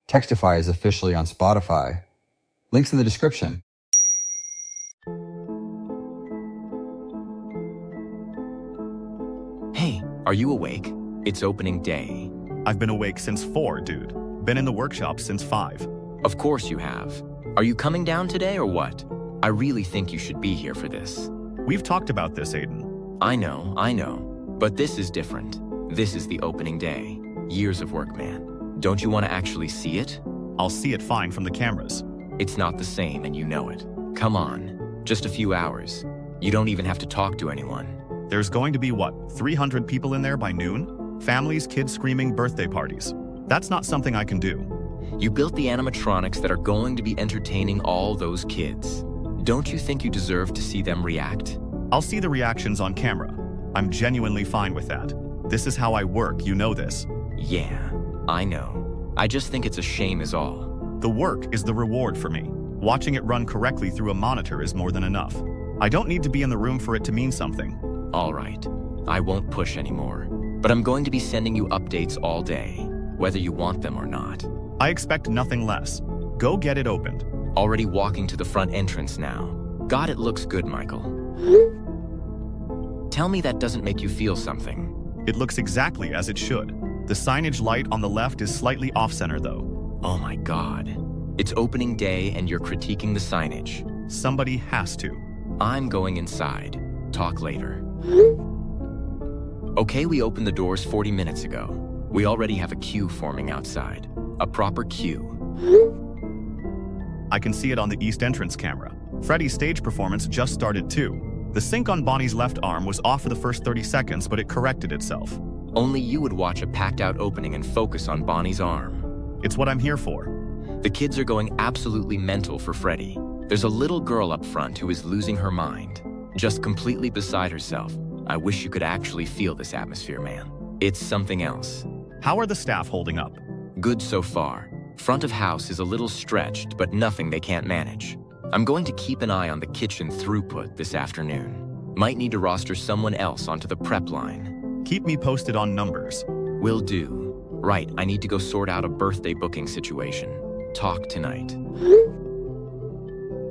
Textify is officially on Spotify. Links in the description. Hey, are you awake? It's opening day. I've been awake since 4, dude. Been in the workshop since 5. Of course you have. Are you coming down today or what? I really think you should be here for this. We've talked about this, Aiden. I know. But this is different. This is the opening day. Years of work, man. Don't you want to actually see it? I'll see it fine from the cameras. It's not the same and you know it. Come on, just a few hours. You don't even have to talk to anyone. There's going to be, 300 people in there by noon? Families, kids screaming, birthday parties. That's not something I can do. You built the animatronics that are going to be entertaining all those kids. Don't you think you deserve to see them react? I'll see the reactions on camera. I'm genuinely fine with that. This is how I work, you know this. Yeah, I know. I just think it's a shame is all. The work is the reward for me. Watching it run correctly through a monitor is more than enough. I don't need to be in the room for it to mean something. All right, I won't push anymore. But I'm going to be sending you updates all day, whether you want them or not. I expect nothing less. Go get it opened. Already walking to the front entrance now. God, it looks good, Michael. Tell me that doesn't make you feel something. It looks exactly as it should. The signage light on the left is slightly off-center though. Oh my God. It's opening day and you're critiquing the signage. Somebody has to. I'm going inside. Talk later. Okay, we opened the doors 40 minutes ago. We already have a queue forming outside. A proper queue. I can see it on the east entrance camera. Freddy's stage performance just started too. The sync on Bonnie's left arm was off for the first 30 seconds, but it corrected itself. Only you would watch a packed-out opening and focus on Bonnie's arm. It's what I'm here for. The kids are going absolutely mental for Freddy. There's a little girl up front who is losing her mind. Just completely beside herself. I wish you could actually feel this atmosphere, man. It's something else. How are the staff holding up? Good so far. Front of house is a little stretched, but nothing they can't manage. I'm going to keep an eye on the kitchen throughput this afternoon. Might need to roster someone else onto the prep line. Keep me posted on numbers. Will do. Right, I need to go sort out a birthday booking situation. Talk tonight.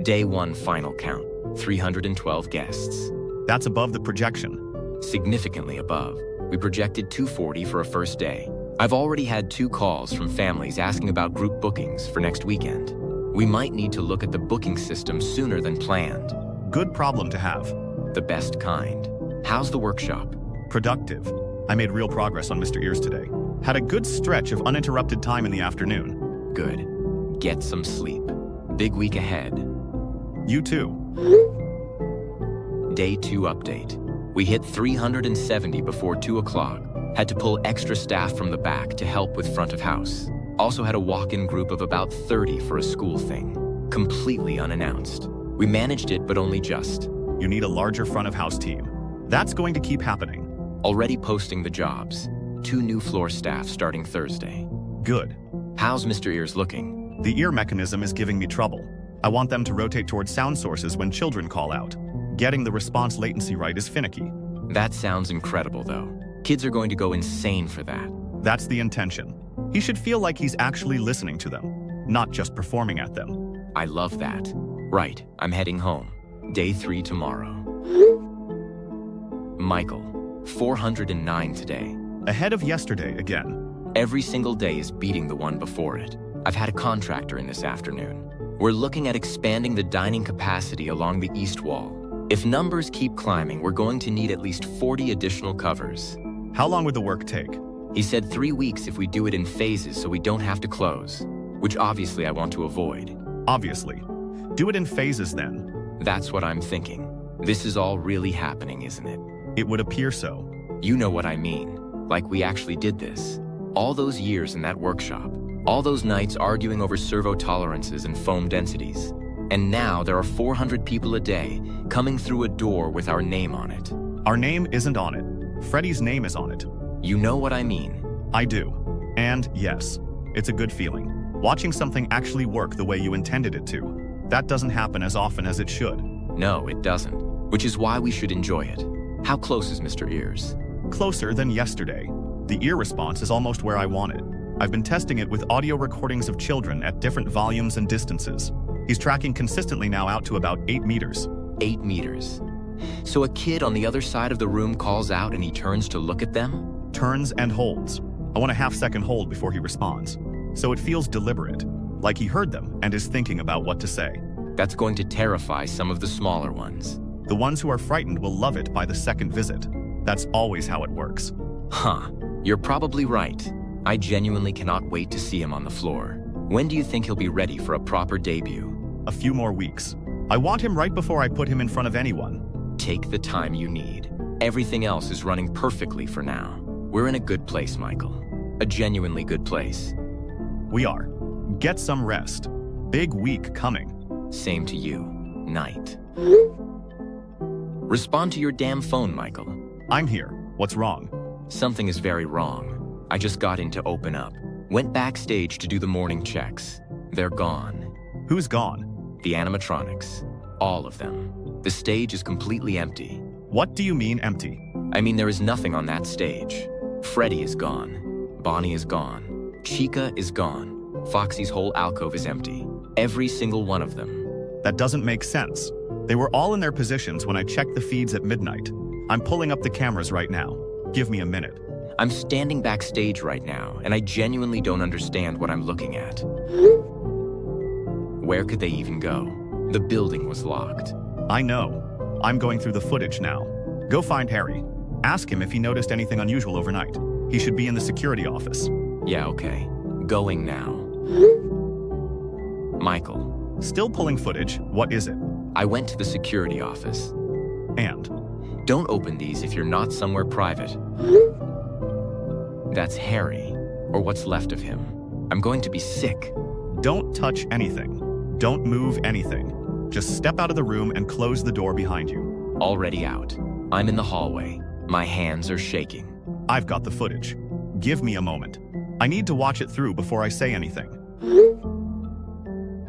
Day 1 final count. 312 guests. That's above the projection. Significantly above. We projected 240 for a first day. I've already had 2 calls from families asking about group bookings for next weekend. We might need to look at the booking system sooner than planned. Good problem to have. The best kind. How's the workshop? Productive. I made real progress on Mr. Ears today. Had a good stretch of uninterrupted time in the afternoon. Good. Get some sleep. Big week ahead. You too. Day 2 update. We hit 370 before 2 o'clock. Had to pull extra staff from the back to help with front of house. Also had a walk-in group of about 30 for a school thing. Completely unannounced. We managed it, but only just. You need a larger front of house team. That's going to keep happening. Already posting the jobs. 2 new floor staff starting Thursday. Good. How's Mr. Ears looking? The ear mechanism is giving me trouble. I want them to rotate towards sound sources when children call out. Getting the response latency right is finicky. That sounds incredible, though. Kids are going to go insane for that. That's the intention. He should feel like he's actually listening to them, not just performing at them. I love that. Right, I'm heading home. Day 3 tomorrow. Michael, 409 today. Ahead of yesterday again. Every single day is beating the one before it. I've had a contractor in this afternoon. We're looking at expanding the dining capacity along the east wall. If numbers keep climbing, we're going to need at least 40 additional covers. How long would the work take? He said 3 weeks if we do it in phases so we don't have to close, which obviously I want to avoid. Obviously. Do it in phases then. That's what I'm thinking. This is all really happening, isn't it? It would appear so. You know what I mean. Like we actually did this. All those years in that workshop. All those nights arguing over servo tolerances and foam densities. And now there are 400 people a day coming through a door with our name on it. Our name isn't on it. Freddy's name is on it. You know what I mean. I do. And yes, it's a good feeling. Watching something actually work the way you intended it to. That doesn't happen as often as it should. No, it doesn't. Which is why we should enjoy it. How close is Mr. Ears? Closer than yesterday. The ear response is almost where I want it. I've been testing it with audio recordings of children at different volumes and distances. He's tracking consistently now out to about 8 meters. 8 meters. So a kid on the other side of the room calls out and he turns to look at them? Turns and holds. I want a half-second hold before he responds. So it feels deliberate, like he heard them and is thinking about what to say. That's going to terrify some of the smaller ones. The ones who are frightened will love it by the second visit. That's always how it works. Huh. You're probably right. I genuinely cannot wait to see him on the floor. When do you think he'll be ready for a proper debut? A few more weeks. I want him right before I put him in front of anyone. Take the time you need. Everything else is running perfectly for now. We're in a good place, Michael. A genuinely good place. We are. Get some rest. Big week coming. Same to you. Night. Respond to your damn phone, Michael. I'm here. What's wrong? Something is very wrong. I just got in to open up. Went backstage to do the morning checks. They're gone. Who's gone? The animatronics. All of them. The stage is completely empty. What do you mean empty? I mean there is nothing on that stage. Freddy is gone. Bonnie is gone. Chica is gone. Foxy's whole alcove is empty. Every single one of them. That doesn't make sense. They were all in their positions when I checked the feeds at midnight. I'm pulling up the cameras right now. Give me a minute. I'm standing backstage right now, and I genuinely don't understand what I'm looking at. Where could they even go? The building was locked. I know. I'm going through the footage now. Go find Harry. Ask him if he noticed anything unusual overnight. He should be in the security office. Yeah, okay. Going now. Michael. Still pulling footage. What is it? I went to the security office. And? Don't open these if you're not somewhere private. That's Harry, or what's left of him. I'm going to be sick. Don't touch anything. Don't move anything. Just step out of the room and close the door behind you. Already out. I'm in the hallway. My hands are shaking. I've got the footage. Give me a moment. I need to watch it through before I say anything.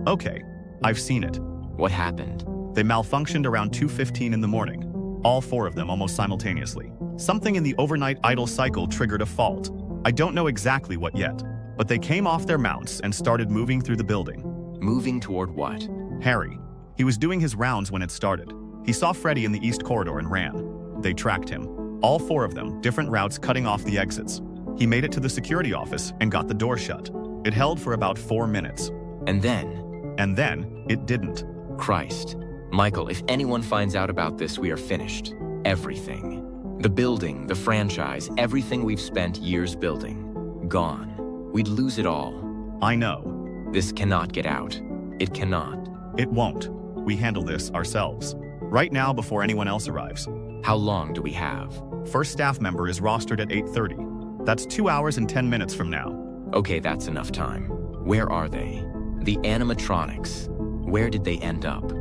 Okay, I've seen it. What happened? They malfunctioned around 2:15 in the morning. All 4 of them almost simultaneously. Something in the overnight idle cycle triggered a fault. I don't know exactly what yet, but they came off their mounts and started moving through the building. Moving toward what? Harry. He was doing his rounds when it started. He saw Freddy in the east corridor and ran. They tracked him. All 4 of them, different routes cutting off the exits. He made it to the security office and got the door shut. It held for about 4 minutes. And then? And then, it didn't. Christ. Michael, if anyone finds out about this, we are finished. Everything. The building, the franchise, everything we've spent years building. Gone. We'd lose it all. I know. This cannot get out. It cannot. It won't. We handle this ourselves. Right now before anyone else arrives. How long do we have? First staff member is rostered at 8:30. That's 2 hours and 10 minutes from now. Okay, that's enough time. Where are they? The animatronics. Where did they end up?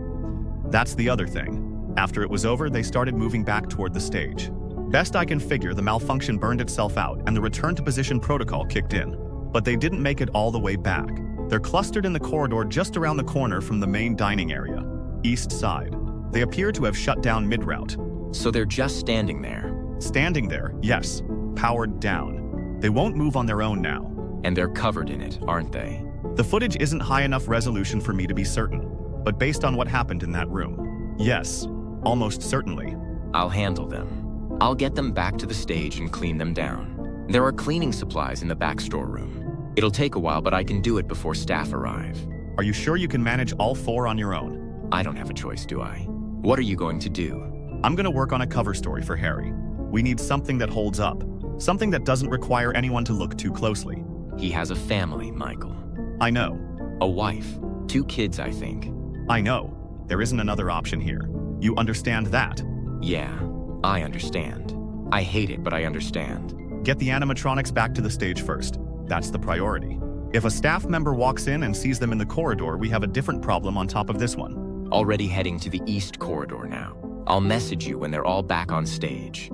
That's the other thing. After it was over, they started moving back toward the stage. Best I can figure, the malfunction burned itself out and the return to position protocol kicked in. But they didn't make it all the way back. They're clustered in the corridor just around the corner from the main dining area, east side. They appear to have shut down mid-route. So they're just standing there. Standing there, yes. Powered down. They won't move on their own now. And they're covered in it, aren't they? The footage isn't high enough resolution for me to be certain, but based on what happened in that room, yes, almost certainly. I'll handle them. I'll get them back to the stage and clean them down. There are cleaning supplies in the back storeroom. It'll take a while, but I can do it before staff arrive. Are you sure you can manage all 4 on your own? I don't have a choice, do I? What are you going to do? I'm going to work on a cover story for Harry. We need something that holds up. Something that doesn't require anyone to look too closely. He has a family, Michael. I know. A wife. 2 kids, I think. I know. There isn't another option here. You understand that? Yeah, I understand. I hate it, but I understand. Get the animatronics back to the stage first. That's the priority. If a staff member walks in and sees them in the corridor, we have a different problem on top of this one. Already heading to the east corridor now. I'll message you when they're all back on stage.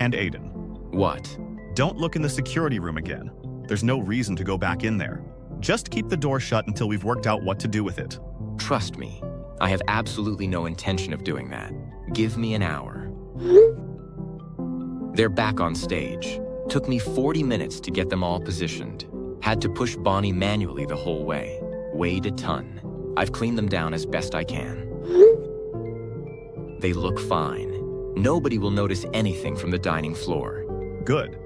And Aiden. What? Don't look in the security room again. There's no reason to go back in there. Just keep the door shut until we've worked out what to do with it. Trust me, I have absolutely no intention of doing that. Give me an hour. They're back on stage. Took me 40 minutes to get them all positioned. Had to push Bonnie manually the whole way. Weighed a ton. I've cleaned them down as best I can. They look fine. Nobody will notice anything from the dining floor. Good.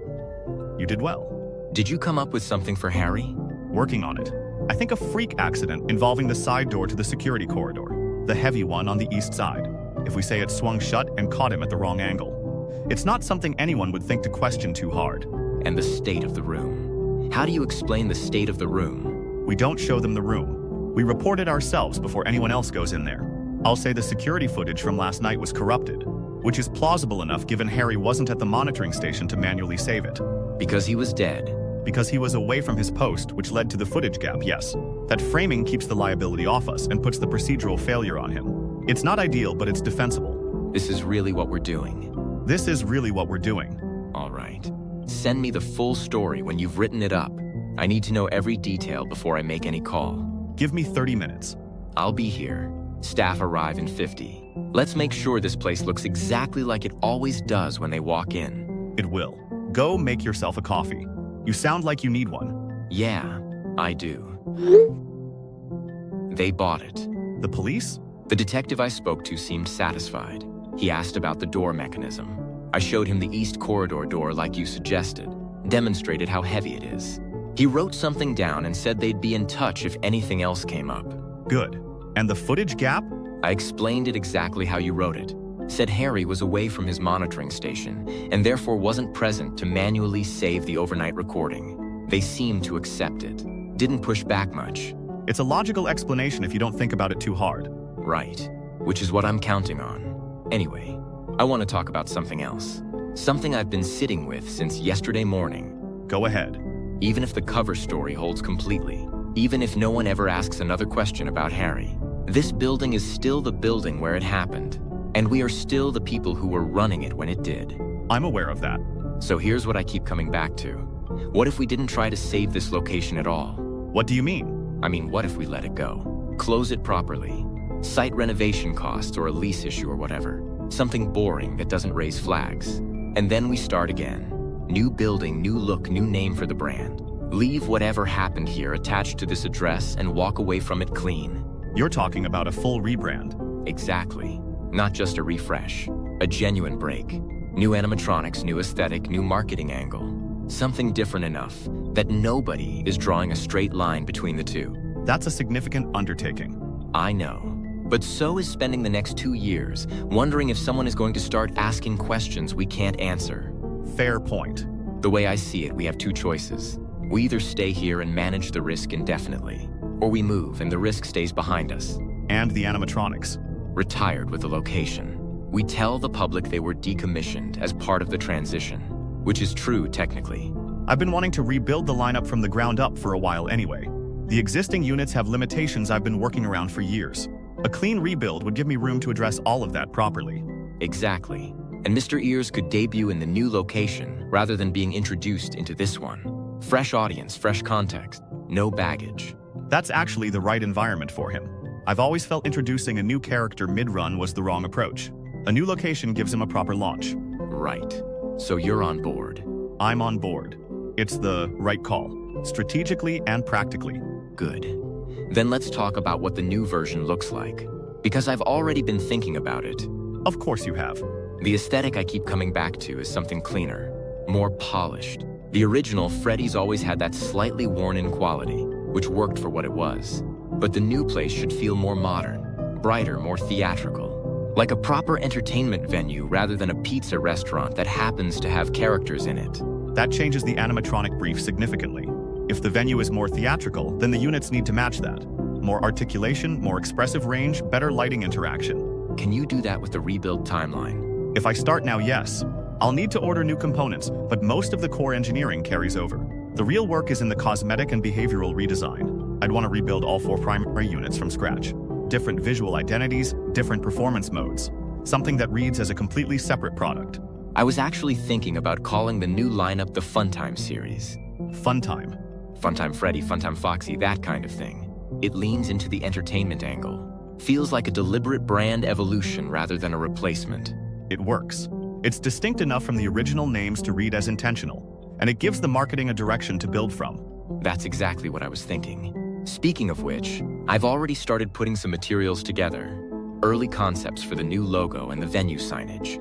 You did well. Did you come up with something for Harry? Working on it. I think a freak accident involving the side door to the security corridor, the heavy one on the east side. If we say it swung shut and caught him at the wrong angle. It's not something anyone would think to question too hard. And the state of the room. How do you explain the state of the room? We don't show them the room. We report it ourselves before anyone else goes in there. I'll say the security footage from last night was corrupted, which is plausible enough given Harry wasn't at the monitoring station to manually save it. Because he was dead. Because he was away from his post, which led to the footage gap, yes. That framing keeps the liability off us and puts the procedural failure on him. It's not ideal, but it's defensible. This is really what we're doing. This is really what we're doing. All right. Send me the full story when you've written it up. I need to know every detail before I make any call. Give me 30 minutes. I'll be here. Staff arrive in 50. Let's make sure this place looks exactly like it always does when they walk in. It will. Go make yourself a coffee. You sound like you need one. Yeah, I do. They bought it. The police? The detective I spoke to seemed satisfied. He asked about the door mechanism. I showed him the east corridor door like you suggested, demonstrated how heavy it is. He wrote something down and said they'd be in touch if anything else came up. Good. And the footage gap? I explained it exactly how you wrote it. Said Harry was away from his monitoring station and therefore wasn't present to manually save the overnight recording. They seemed to accept it. Didn't push back much. It's a logical explanation if you don't think about it too hard. Right. Which is what I'm counting on. Anyway, I want to talk about something else. Something I've been sitting with since yesterday morning. Go ahead. Even if the cover story holds completely, even if no one ever asks another question about Harry, this building is still the building where it happened, and we are still the people who were running it when it did. I'm aware of that. So here's what I keep coming back to. What if we didn't try to save this location at all? What do you mean? I mean, what if we let it go? Close it properly. Site renovation costs or a lease issue or whatever. Something boring that doesn't raise flags. And then we start again. New building, new look, new name for the brand. Leave whatever happened here attached to this address and walk away from it clean. You're talking about a full rebrand. Exactly. Not just a refresh. A genuine break. New animatronics, new aesthetic, new marketing angle. Something different enough that nobody is drawing a straight line between the two. That's a significant undertaking. I know. But so is spending the next 2 years wondering if someone is going to start asking questions we can't answer. Fair point. The way I see it, we have two choices. We either stay here and manage the risk indefinitely, or we move and the risk stays behind us. And the animatronics. Retired with the location. We tell the public they were decommissioned as part of the transition, which is true technically. I've been wanting to rebuild the lineup from the ground up for a while anyway. The existing units have limitations I've been working around for years. A clean rebuild would give me room to address all of that properly. Exactly. And Mr. Ears could debut in the new location rather than being introduced into this one. Fresh audience, fresh context, no baggage. That's actually the right environment for him. I've always felt introducing a new character mid-run was the wrong approach. A new location gives him a proper launch. Right. So you're on board. I'm on board. It's the right call, strategically and practically. Good. Then let's talk about what the new version looks like. Because I've already been thinking about it. Of course you have. The aesthetic I keep coming back to is something cleaner, more polished. The original Freddy's always had that slightly worn-in quality, which worked for what it was. But the new place should feel more modern, brighter, more theatrical. Like a proper entertainment venue rather than a pizza restaurant that happens to have characters in it. That changes the animatronic brief significantly. If the venue is more theatrical, then the units need to match that. More articulation, more expressive range, better lighting interaction. Can you do that with the rebuild timeline? If I start now, yes. I'll need to order new components, but most of the core engineering carries over. The real work is in the cosmetic and behavioral redesign. I'd want to rebuild all 4 primary units from scratch. Different visual identities, different performance modes. Something that reads as a completely separate product. I was actually thinking about calling the new lineup the Funtime series. Funtime. Funtime Freddy, Funtime Foxy, that kind of thing. It leans into the entertainment angle. Feels like a deliberate brand evolution rather than a replacement. It works. It's distinct enough from the original names to read as intentional, and it gives the marketing a direction to build from. That's exactly what I was thinking. Speaking of which, I've already started putting some materials together. Early concepts for the new logo and the venue signage.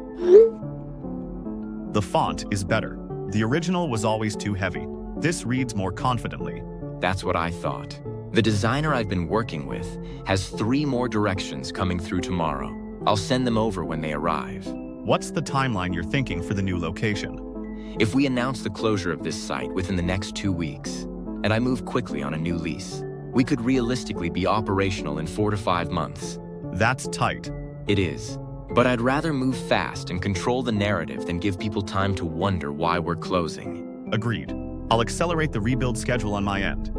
The font is better. The original was always too heavy. This reads more confidently. That's what I thought. The designer I've been working with has 3 more directions coming through tomorrow. I'll send them over when they arrive. What's the timeline you're thinking for the new location? If we announce the closure of this site within the next 2 weeks, and I move quickly on a new lease, we could realistically be operational in 4 to 5 months. That's tight. It is. But I'd rather move fast and control the narrative than give people time to wonder why we're closing. Agreed. I'll accelerate the rebuild schedule on my end.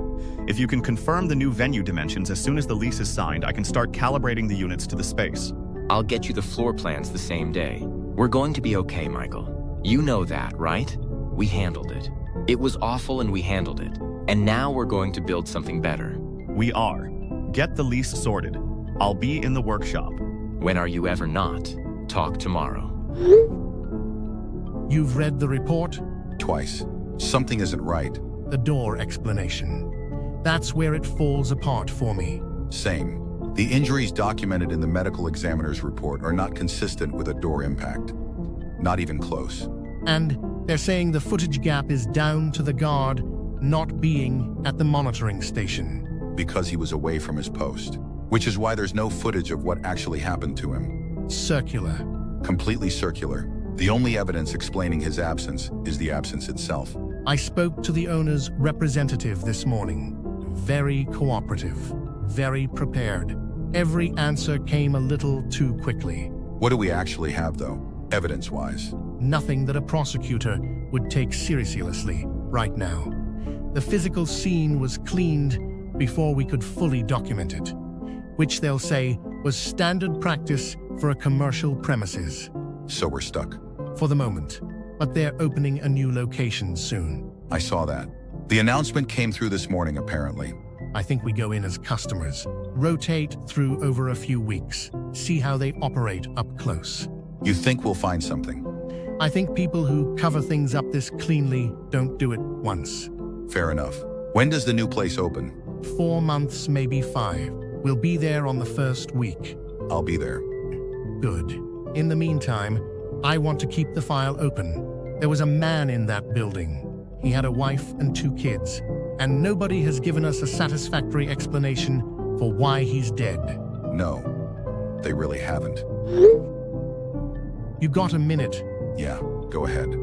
If you can confirm the new venue dimensions as soon as the lease is signed, I can start calibrating the units to the space. I'll get you the floor plans the same day. We're going to be okay, Michael. You know that, right? We handled it. It was awful and we handled it. And now we're going to build something better. We are. Get the lease sorted. I'll be in the workshop. When are you ever not? Talk tomorrow. You've read the report? Twice. Something isn't right. The door explanation. That's where it falls apart for me. Same. The injuries documented in the medical examiner's report are not consistent with a door impact. Not even close. And they're saying the footage gap is down to the guard not being at the monitoring station. Because he was away from his post. Which is why there's no footage of what actually happened to him. Circular. Completely circular. The only evidence explaining his absence is the absence itself. I spoke to the owner's representative this morning. Very cooperative. Very prepared. Every answer came a little too quickly. What do we actually have, though, evidence-wise? Nothing that a prosecutor would take seriously right now. The physical scene was cleaned before we could fully document it, which they'll say was standard practice for a commercial premises. So we're stuck. For the moment, but they're opening a new location soon. I saw that. The announcement came through this morning, apparently. I think we go in as customers, rotate through over a few weeks, see how they operate up close. You think we'll find something? I think people who cover things up this cleanly don't do it once. Fair enough. When does the new place open? 4 months, maybe 5. We'll be there on the first week. I'll be there. Good. In the meantime, I want to keep the file open. There was a man in that building. He had a wife and 2 kids, and nobody has given us a satisfactory explanation for why he's dead. No, they really haven't. You got a minute? Yeah, go ahead.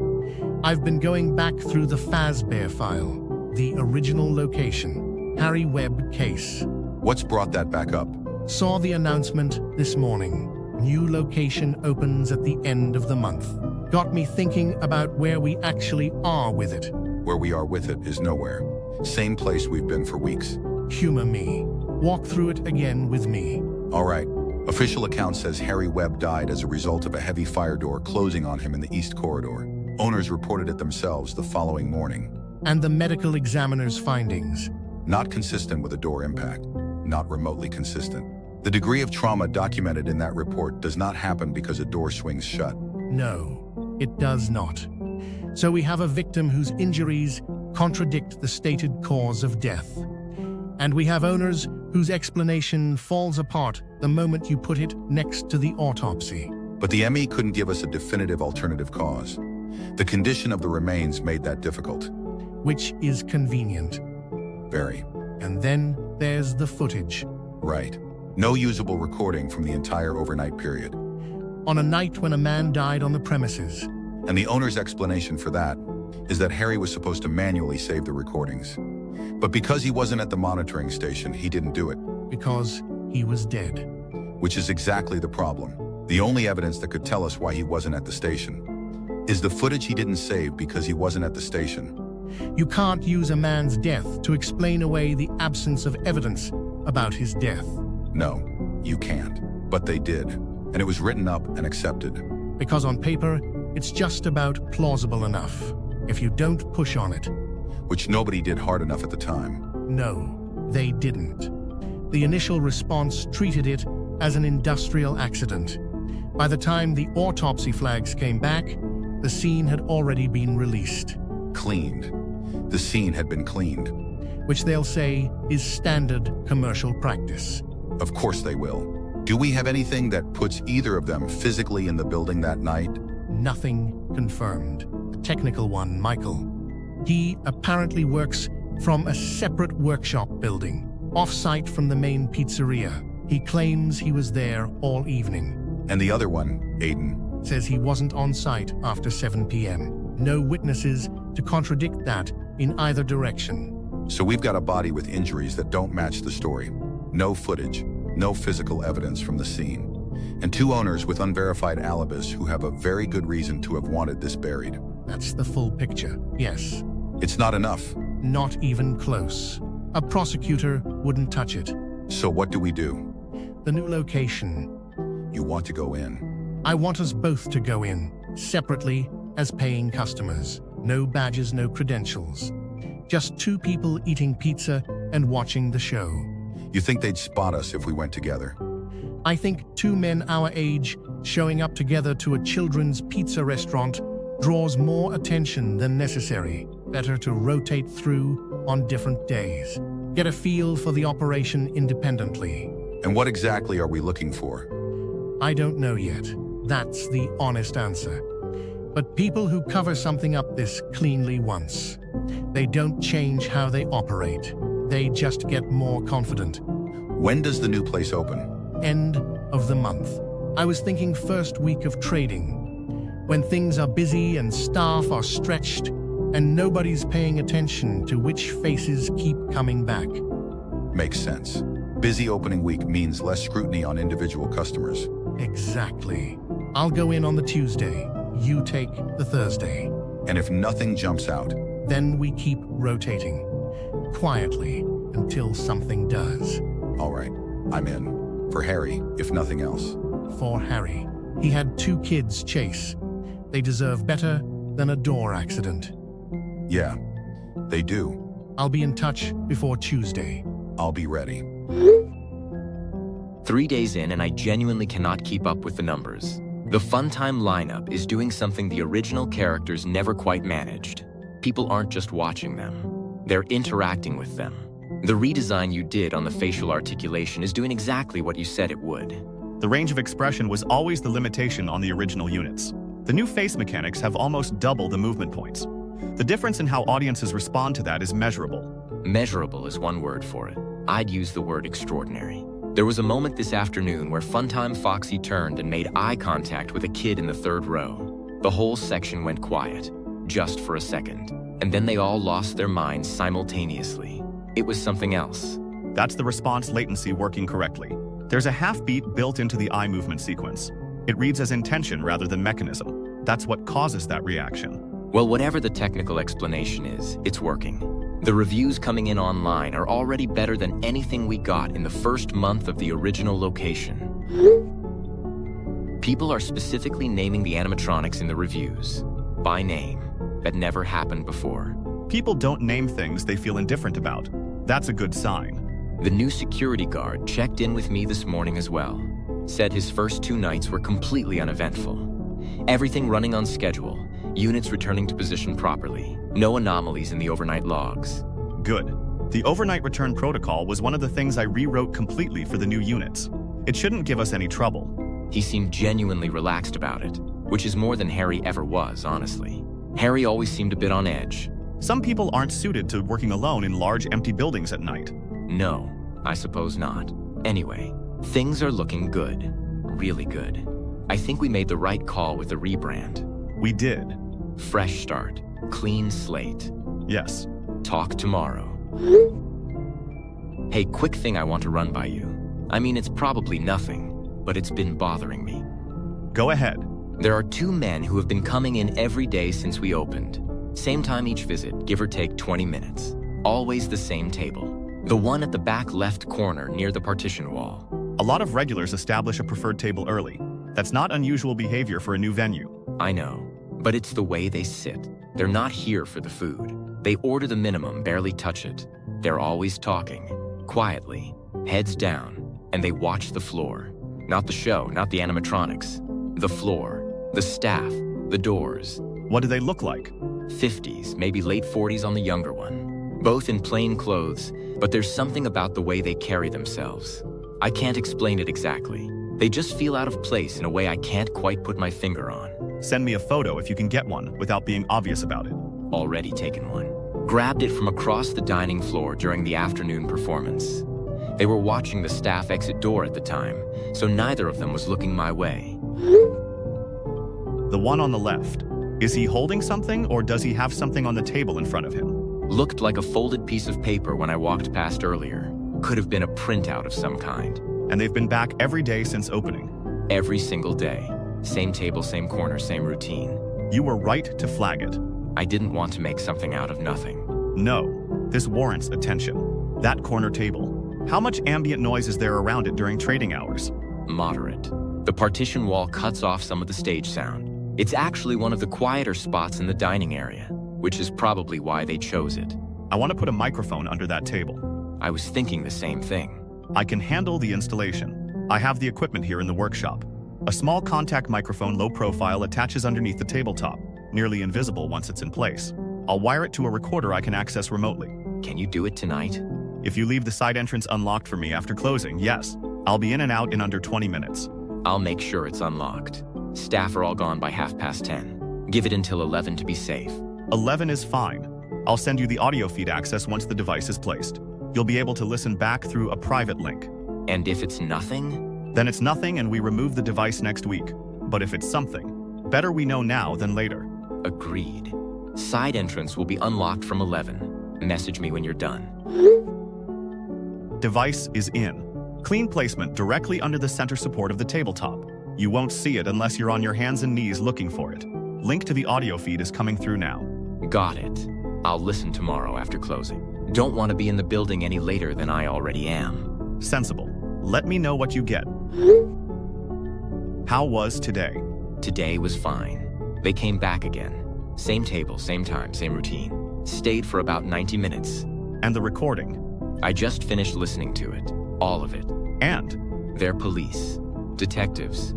I've been going back through the Fazbear file, the original location, Harry Webb case. What's brought that back up? Saw the announcement this morning. New location opens at the end of the month. Got me thinking about where we actually are with it. Where we are with it is nowhere. Same place we've been for weeks. Humor me. Walk through it again with me. All right. Official account says Harry Webb died as a result of a heavy fire door closing on him in the east corridor. Owners reported it themselves the following morning. And the medical examiner's findings. Not consistent with a door impact. Not remotely consistent. The degree of trauma documented in that report does not happen because a door swings shut. No, it does not. So we have a victim whose injuries contradict the stated cause of death. And we have owners whose explanation falls apart the moment you put it next to the autopsy. But the ME couldn't give us a definitive alternative cause. The condition of the remains made that difficult. Which is convenient. Very. And then there's the footage. Right. No usable recording from the entire overnight period. On a night when a man died on the premises. And the owner's explanation for that is that Harry was supposed to manually save the recordings. But because he wasn't at the monitoring station, he didn't do it. Because he was dead. Which is exactly the problem. The only evidence that could tell us why he wasn't at the station is the footage he didn't save because he wasn't at the station. You can't use a man's death to explain away the absence of evidence about his death. No, you can't. But they did. And it was written up and accepted. Because on paper, it's just about plausible enough. If you don't push on it. Which nobody did hard enough at the time. No, they didn't. The initial response treated it as an industrial accident. By the time the autopsy flags came back, the scene had already been released. Cleaned. The scene had been cleaned. which they'll say is standard commercial practice. Of course they will. Do we have anything that puts either of them physically in the building that night? Nothing confirmed. The technical one, Michael. He apparently works from a separate workshop building, off-site from the main pizzeria. He claims he was there all evening. And the other one, Aiden? Says he wasn't on site after 7 p.m. No witnesses to contradict that in either direction. So we've got a body with injuries that don't match the story. No footage, no physical evidence from the scene. And two owners with unverified alibis who have a very good reason to have wanted this buried. That's the full picture, yes. It's not enough. Not even close. A prosecutor wouldn't touch it. So what do we do? The new location. You want to go in? I want us both to go in, separately, as paying customers. No badges, no credentials. Just two people eating pizza and watching the show. You think they'd spot us if we went together? I think two men our age showing up together to a children's pizza restaurant draws more attention than necessary. Better to rotate through on different days. Get a feel for the operation independently. And what exactly are we looking for? I don't know yet. That's the honest answer. But people who cover something up this cleanly once, they don't change how they operate. They just get more confident. When does the new place open? End of the month. I was thinking first week of trading, when things are busy and staff are stretched and nobody's paying attention to which faces keep coming back. Makes sense. Busy opening week means less scrutiny on individual customers. Exactly. I'll go in on the Tuesday. You take the Thursday. And if nothing jumps out? Then we keep rotating, quietly, until something does. All right, I'm in. For Harry, if nothing else. For Harry. He had two kids chase. They deserve better than a door accident. Yeah, they do. I'll be in touch before Tuesday. I'll be ready. 3 days in, and I genuinely cannot keep up with the numbers. The Funtime lineup is doing something the original characters never quite managed. People aren't just watching them, they're interacting with them. The redesign you did on the facial articulation is doing exactly what you said it would. The range of expression was always the limitation on the original units. The new face mechanics have almost double the movement points. The difference in how audiences respond to that is measurable. Measurable is one word for it. I'd use the word extraordinary. There was a moment this afternoon where Funtime Foxy turned and made eye contact with a kid in the third row. The whole section went quiet, just for a second, and then they all lost their minds simultaneously. It was something else. That's the response latency working correctly. There's a half beat built into the eye movement sequence. It reads as intention rather than mechanism. That's what causes that reaction. Well, whatever the technical explanation is, it's working. The reviews coming in online are already better than anything we got in the first month of the original location. People are specifically naming the animatronics in the reviews, by name. That never happened before. People don't name things they feel indifferent about. That's a good sign. The new security guard checked in with me this morning as well. Said his first 2 nights were completely uneventful. Everything running on schedule, units returning to position properly, no anomalies in the overnight logs. Good. The overnight return protocol was one of the things I rewrote completely for the new units. It shouldn't give us any trouble. He seemed genuinely relaxed about it, which is more than Harry ever was, honestly. Harry always seemed a bit on edge. Some people aren't suited to working alone in large empty buildings at night. No, I suppose not. Anyway, things are looking good. Really good. I think we made the right call with the rebrand. We did. Fresh start. Clean slate. Yes. Talk tomorrow. Hey, quick thing I want to run by you. I mean, it's probably nothing, but it's been bothering me. Go ahead. There are 2 men who have been coming in every day since we opened. Same time each visit, give or take 20 minutes. Always the same table. The one at the back left corner near the partition wall. A lot of regulars establish a preferred table early. That's not unusual behavior for a new venue. I know, but it's the way they sit. They're not here for the food. They order the minimum, barely touch it. They're always talking, quietly, heads down, and they watch the floor. Not the show, not the animatronics. The floor, the staff, the doors. What do they look like? 50s, maybe late 40s on the younger one. both in plain clothes, but there's something about the way they carry themselves. I can't explain it exactly. They just feel out of place in a way I can't quite put my finger on. Send me a photo if you can get one without being obvious about it. Already taken one. Grabbed it from across the dining floor during the afternoon performance. They were watching the staff exit door at the time, so neither of them was looking my way. The one on the left. Is he holding something, or does he have something on the table in front of him? Looked like a folded piece of paper when I walked past earlier. Could have been a printout of some kind. And they've been back every day since opening. Every single day. Same table, same corner, same routine. You were right to flag it. I didn't want to make something out of nothing. No, this warrants attention. That corner table. How much ambient noise is there around it during trading hours? Moderate. The partition wall cuts off some of the stage sound. It's actually one of the quieter spots in the dining area, which is probably why they chose it. I want to put a microphone under that table. I was thinking the same thing. I can handle the installation. I have the equipment here in the workshop. A small contact microphone, low profile, attaches underneath the tabletop, nearly invisible once it's in place. I'll wire it to a recorder I can access remotely. Can you do it tonight? If you leave the side entrance unlocked for me after closing, yes. I'll be in and out in under 20 minutes. I'll make sure it's unlocked. Staff are all gone by 10:30. Give it until 11 to be safe. 11 is fine. I'll send you the audio feed access once the device is placed. You'll be able to listen back through a private link. And if it's nothing? Then it's nothing and we remove the device next week. But if it's something, better we know now than later. Agreed. Side entrance will be unlocked from 11. Message me when you're done. Device is in. Clean placement directly under the center support of the tabletop. You won't see it unless you're on your hands and knees looking for it. Link to the audio feed is coming through now. Got it. I'll listen tomorrow after closing. Don't want to be in the building any later than I already am. Sensible. Let me know what you get. How was today? Today was fine. They came back again. Same table, same time, same routine. Stayed for about 90 minutes. And the recording? I just finished listening to it. All of it. And? They're police. Detectives.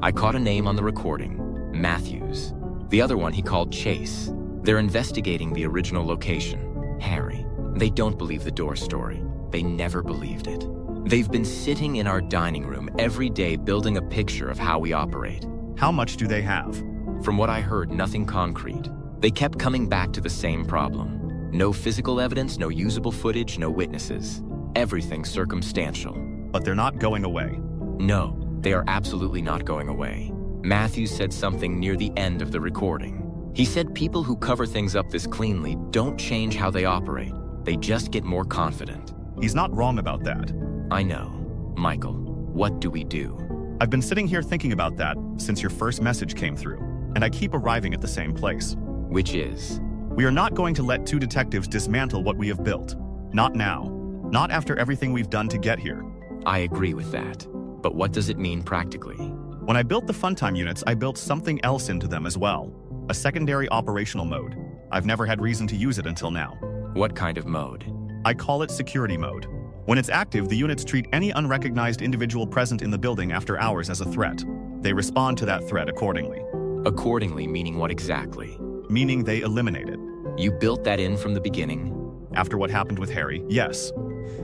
I caught a name on the recording. Matthews. The other one he called Chase. They're investigating the original location. Harry. They don't believe the door story. They never believed it. They've been sitting in our dining room every day building a picture of how we operate. How much do they have? From what I heard, nothing concrete. They kept coming back to the same problem. No physical evidence, no usable footage, no witnesses. Everything circumstantial. But they're not going away. No, they are absolutely not going away. Matthews said something near the end of the recording. He said people who cover things up this cleanly don't change how they operate. They just get more confident. He's not wrong about that. I know. Michael, what do we do? I've been sitting here thinking about that since your first message came through, and I keep arriving at the same place. Which is? We are not going to let two detectives dismantle what we have built. Not now. Not after everything we've done to get here. I agree with that. But what does it mean practically? When I built the Funtime units, I built something else into them as well. A secondary operational mode. I've never had reason to use it until now. What kind of mode? I call it security mode. When it's active, the units treat any unrecognized individual present in the building after hours as a threat. They respond to that threat accordingly. Accordingly meaning what exactly? Meaning they eliminate it. You built that in from the beginning? After what happened with Harry, yes.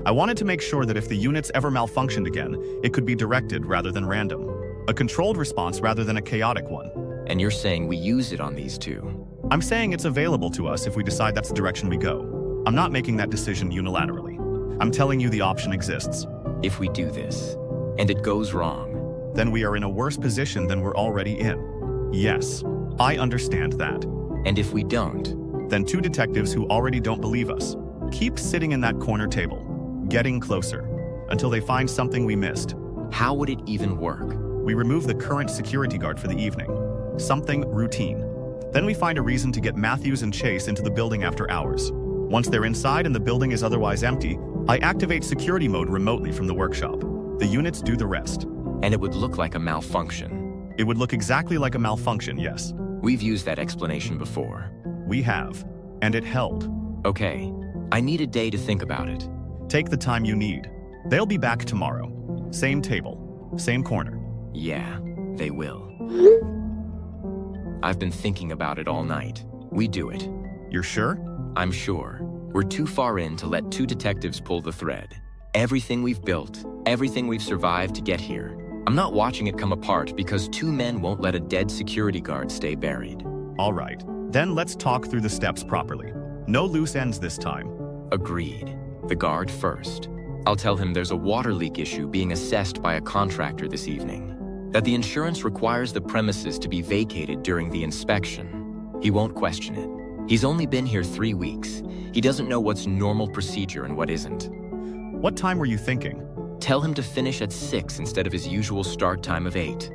I wanted to make sure that if the units ever malfunctioned again, it could be directed rather than random. A controlled response rather than a chaotic one. And you're saying we use it on these two? I'm saying it's available to us if we decide that's the direction we go. I'm not making that decision unilaterally. I'm telling you the option exists. If we do this, and it goes wrong, then we are in a worse position than we're already in. Yes, I understand that. And if we don't? Then two detectives who already don't believe us keep sitting in that corner table, getting closer, until they find something we missed. How would it even work? We remove the current security guard for the evening. Something routine. Then we find a reason to get Matthews and Chase into the building after hours. Once they're inside and the building is otherwise empty, I activate security mode remotely from the workshop. The units do the rest. And it would look like a malfunction. It would look exactly like a malfunction, yes. We've used that explanation before. We have, and it held. Okay, I need a day to think about it. Take the time you need. They'll be back tomorrow. Same table, same corner. Yeah, they will. I've been thinking about it all night. We do it. You're sure? I'm sure. We're too far in to let two detectives pull the thread. Everything we've built, everything we've survived to get here. I'm not watching it come apart because two men won't let a dead security guard stay buried. All right, then let's talk through the steps properly. No loose ends this time. Agreed. The guard first. I'll tell him there's a water leak issue being assessed by a contractor this evening. That the insurance requires the premises to be vacated during the inspection. He won't question it. He's only been here 3 weeks. He doesn't know what's normal procedure and what isn't. What time were you thinking? Tell him to finish at 6 instead of his usual start time of 8.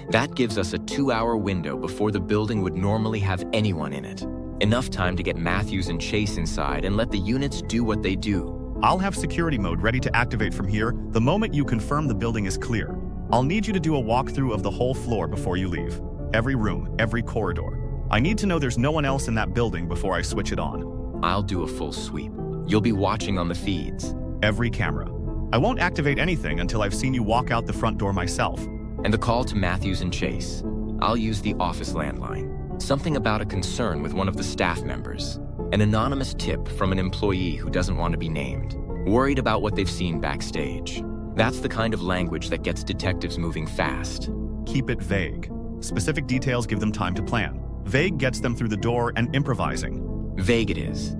That gives us a 2-hour window before the building would normally have anyone in it. Enough time to get Matthews and Chase inside and let the units do what they do. I'll have security mode ready to activate from here the moment you confirm the building is clear. I'll need you to do a walkthrough of the whole floor before you leave. Every room, every corridor. I need to know there's no one else in that building before I switch it on. I'll do a full sweep. You'll be watching on the feeds. Every camera. I won't activate anything until I've seen you walk out the front door myself. And the call to Matthews and Chase. I'll use the office landline. Something about a concern with one of the staff members. An anonymous tip from an employee who doesn't want to be named. Worried about what they've seen backstage. That's the kind of language that gets detectives moving fast. Keep it vague. Specific details give them time to plan. Vague gets them through the door and improvising. Vague it is.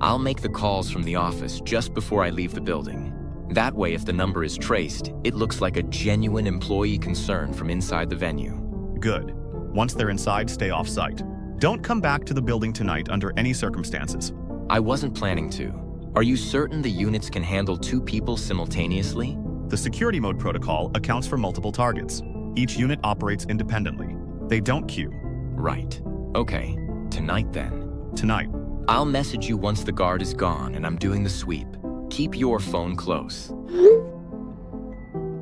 I'll make the calls from the office just before I leave the building. That way, if the number is traced, it looks like a genuine employee concern from inside the venue. Good. Once they're inside, stay off-site. Don't come back to the building tonight under any circumstances. I wasn't planning to. Are you certain the units can handle 2 people simultaneously? The security mode protocol accounts for multiple targets. Each unit operates independently. They don't queue. Right. Okay. Tonight then. Tonight. I'll message you once the guard is gone and I'm doing the sweep. Keep your phone close.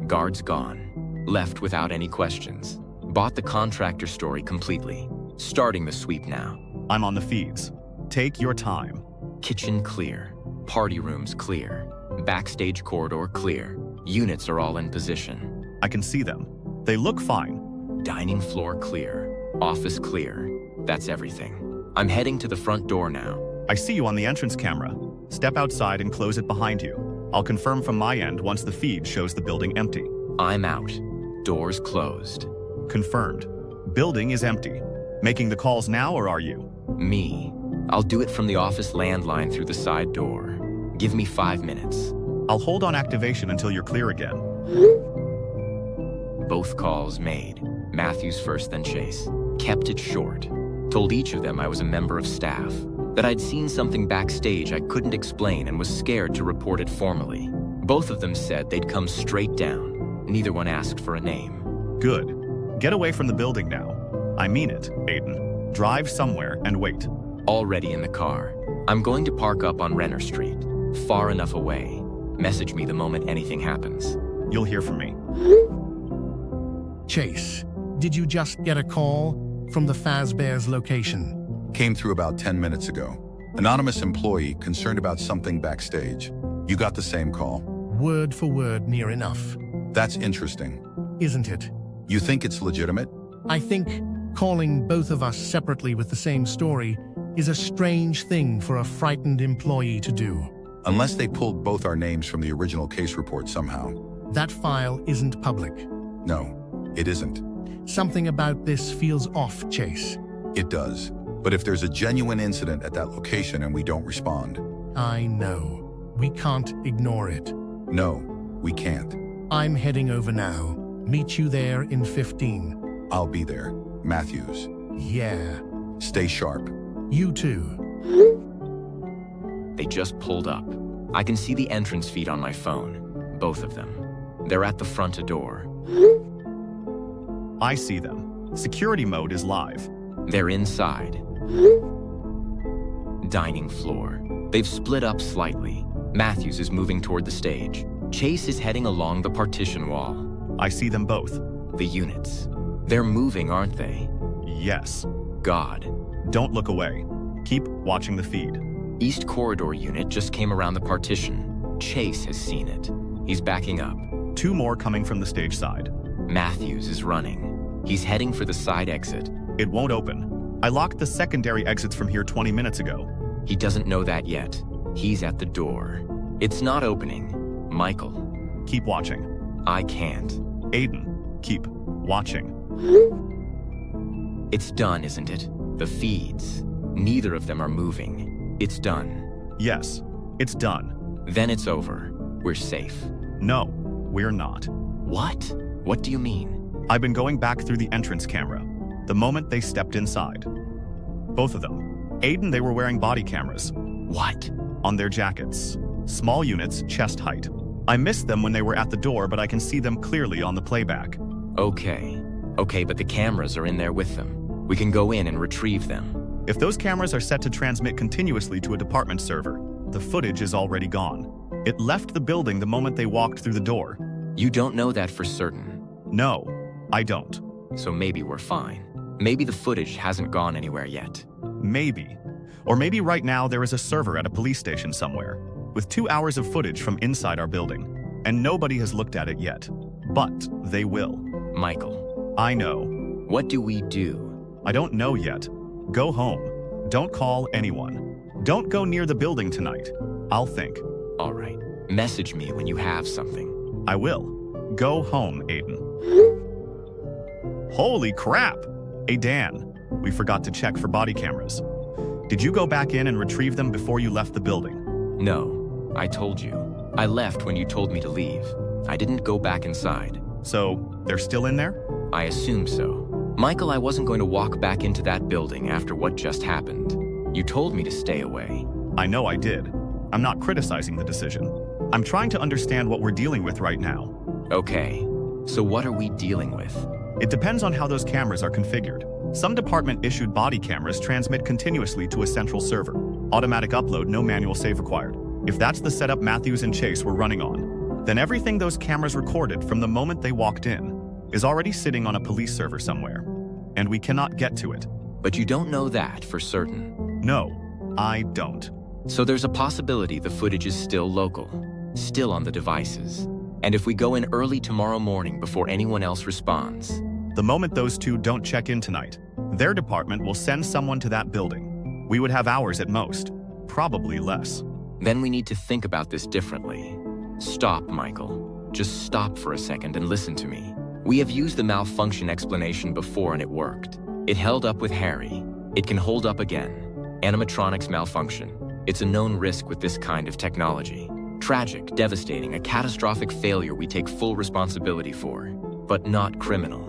Guard's gone. Left without any questions. Bought the contractor story completely. Starting the sweep now. I'm on the feeds. Take your time. Kitchen clear. Party rooms clear. Backstage corridor clear. Units are all in position. I can see them. They look fine. Dining floor clear. Office clear. That's everything. I'm heading to the front door now. I see you on the entrance camera. Step outside and close it behind you. I'll confirm from my end once the feed shows the building empty. I'm out. Doors closed. Confirmed. Building is empty. Making the calls now, or are you? Me. I'll do it from the office landline through the side door. Give me 5 minutes. I'll hold on activation until you're clear again. Both calls made. Matthews first, then Chase. Kept it short. Told each of them I was a member of staff. That I'd seen something backstage I couldn't explain and was scared to report it formally. Both of them said they'd come straight down. Neither one asked for a name. Good. Get away from the building now. I mean it, Aiden. Drive somewhere and wait. Already in the car. I'm going to park up on Renner Street. Far enough away. Message me the moment anything happens. You'll hear from me. Chase, did you just get a call from the Fazbear's location? Came through about 10 minutes ago. Anonymous employee concerned about something backstage. You got the same call. Word for word, near enough. That's interesting. Isn't it? You think it's legitimate? I think calling both of us separately with the same story is a strange thing for a frightened employee to do. Unless they pulled both our names from the original case report somehow. That file isn't public. No, it isn't. Something about this feels off, Chase. It does. But if there's a genuine incident at that location and we don't respond... I know. We can't ignore it. No, we can't. I'm heading over now. Meet you there in 15. I'll be there. Matthews. Yeah. Stay sharp. You too. They just pulled up. I can see the entrance feed on my phone. Both of them. They're at the front door. I see them. Security mode is live. They're inside. Dining floor. They've split up slightly. Matthews is moving toward the stage. Chase is heading along the partition wall. I see them both. The units. They're moving, aren't they? Yes. God. Don't look away. Keep watching the feed. East Corridor unit just came around the partition. Chase has seen it. He's backing up. 2 more coming from the stage side. Matthews is running. He's heading for the side exit. It won't open. I locked the secondary exits from here 20 minutes ago. He doesn't know that yet. He's at the door. It's not opening. Michael. Keep watching. I can't. Aiden, keep watching. It's done, isn't it? The feeds. Neither of them are moving. It's done. Yes, it's done. Then it's over. We're safe. No, we're not. What? What do you mean? I've been going back through the entrance camera, the moment they stepped inside. Both of them. Aiden, they were wearing body cameras. What? On their jackets. Small units, chest height. I missed them when they were at the door, but I can see them clearly on the playback. Okay, but the cameras are in there with them. We can go in and retrieve them. If those cameras are set to transmit continuously to a department server, the footage is already gone. It left the building the moment they walked through the door. You don't know that for certain. No, I don't. So maybe we're fine. Maybe the footage hasn't gone anywhere yet. Maybe. Or maybe right now there is a server at a police station somewhere, with 2 hours of footage from inside our building, and nobody has looked at it yet. But they will. Michael. I know. What do we do? I don't know yet. Go home. Don't call anyone. Don't go near the building tonight. I'll think. All right. Message me when you have something. I will. Go home, Aiden. Holy crap! Hey, Dan. We forgot to check for body cameras. Did you go back in and retrieve them before you left the building? No, I told you. I left when you told me to leave. I didn't go back inside. So, they're still in there? I assume so. Michael, I wasn't going to walk back into that building after what just happened. You told me to stay away. I know I did. I'm not criticizing the decision. I'm trying to understand what we're dealing with right now. Okay, so what are we dealing with? It depends on how those cameras are configured. Some department-issued body cameras transmit continuously to a central server. Automatic upload, no manual save required. If that's the setup Matthews and Chase were running on, then everything those cameras recorded from the moment they walked in is already sitting on a police server somewhere, and we cannot get to it. But you don't know that for certain. No, I don't. So there's a possibility the footage is still local, still on the devices. And if we go in early tomorrow morning before anyone else responds, the moment those two don't check in tonight, their department will send someone to that building. We would have hours at most, probably less. Then we need to think about this differently. Stop, Michael. Just stop for a second and listen to me. We have used the malfunction explanation before and it worked. It held up with Harry. It can hold up again. Animatronics malfunction. It's a known risk with this kind of technology. Tragic, devastating, a catastrophic failure we take full responsibility for, but not criminal.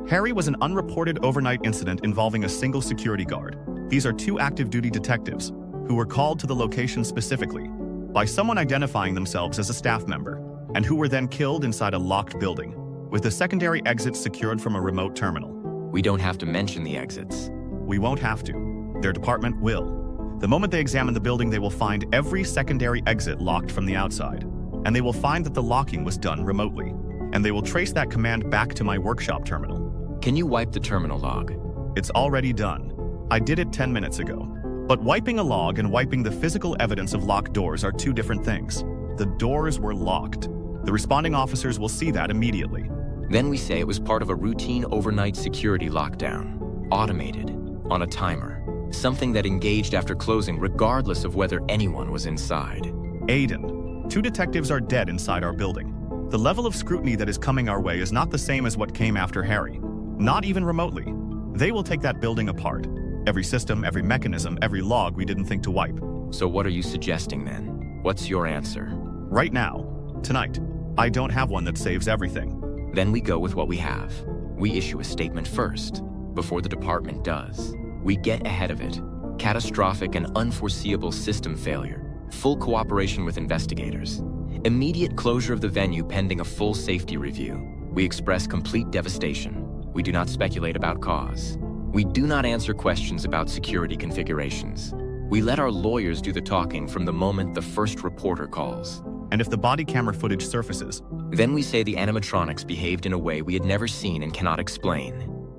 Harry was an unreported overnight incident involving a single security guard. These are 2 active duty detectives who were called to the location specifically by someone identifying themselves as a staff member and who were then killed inside a locked building with the secondary exits secured from a remote terminal. We don't have to mention the exits. We won't have to. Their department will. The moment they examine the building, they will find every secondary exit locked from the outside, and they will find that the locking was done remotely, and they will trace that command back to my workshop terminal. Can you wipe the terminal log? It's already done. I did it 10 minutes ago. But wiping a log and wiping the physical evidence of locked doors are 2 different things. The doors were locked. The responding officers will see that immediately. Then we say it was part of a routine overnight security lockdown, automated, on a timer, something that engaged after closing regardless of whether anyone was inside. Aiden, 2 detectives are dead inside our building. The level of scrutiny that is coming our way is not the same as what came after Harry. Not even remotely. They will take that building apart. Every system, every mechanism, every log we didn't think to wipe. So what are you suggesting then? What's your answer? Right now, tonight, I don't have one that saves everything. Then we go with what we have. We issue a statement first, before the department does. We get ahead of it. Catastrophic and unforeseeable system failure. Full cooperation with investigators. Immediate closure of the venue pending a full safety review. We express complete devastation. We do not speculate about cause. We do not answer questions about security configurations. We let our lawyers do the talking from the moment the first reporter calls. And if the body camera footage surfaces, then we say the animatronics behaved in a way we had never seen and cannot explain,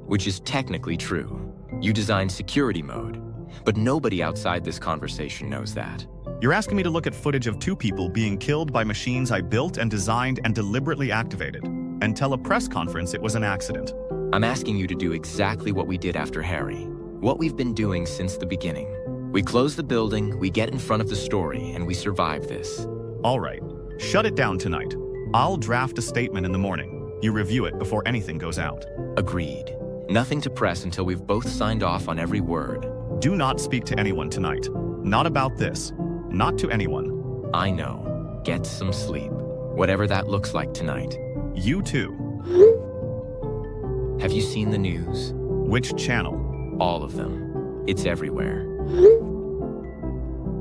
which is technically true. You designed security mode, but nobody outside this conversation knows that. You're asking me to look at footage of 2 people being killed by machines I built and designed and deliberately activated, and tell a press conference it was an accident. I'm asking you to do exactly what we did after Harry, what we've been doing since the beginning. We close the building, we get in front of the story, and we survive this. All right, shut it down tonight. I'll draft a statement in the morning. You review it before anything goes out. Agreed. Nothing to press until we've both signed off on every word. Do not speak to anyone tonight. Not about this. Not to anyone. I know. Get some sleep. Whatever that looks like tonight. You too. Have you seen the news? Which channel? All of them. It's everywhere.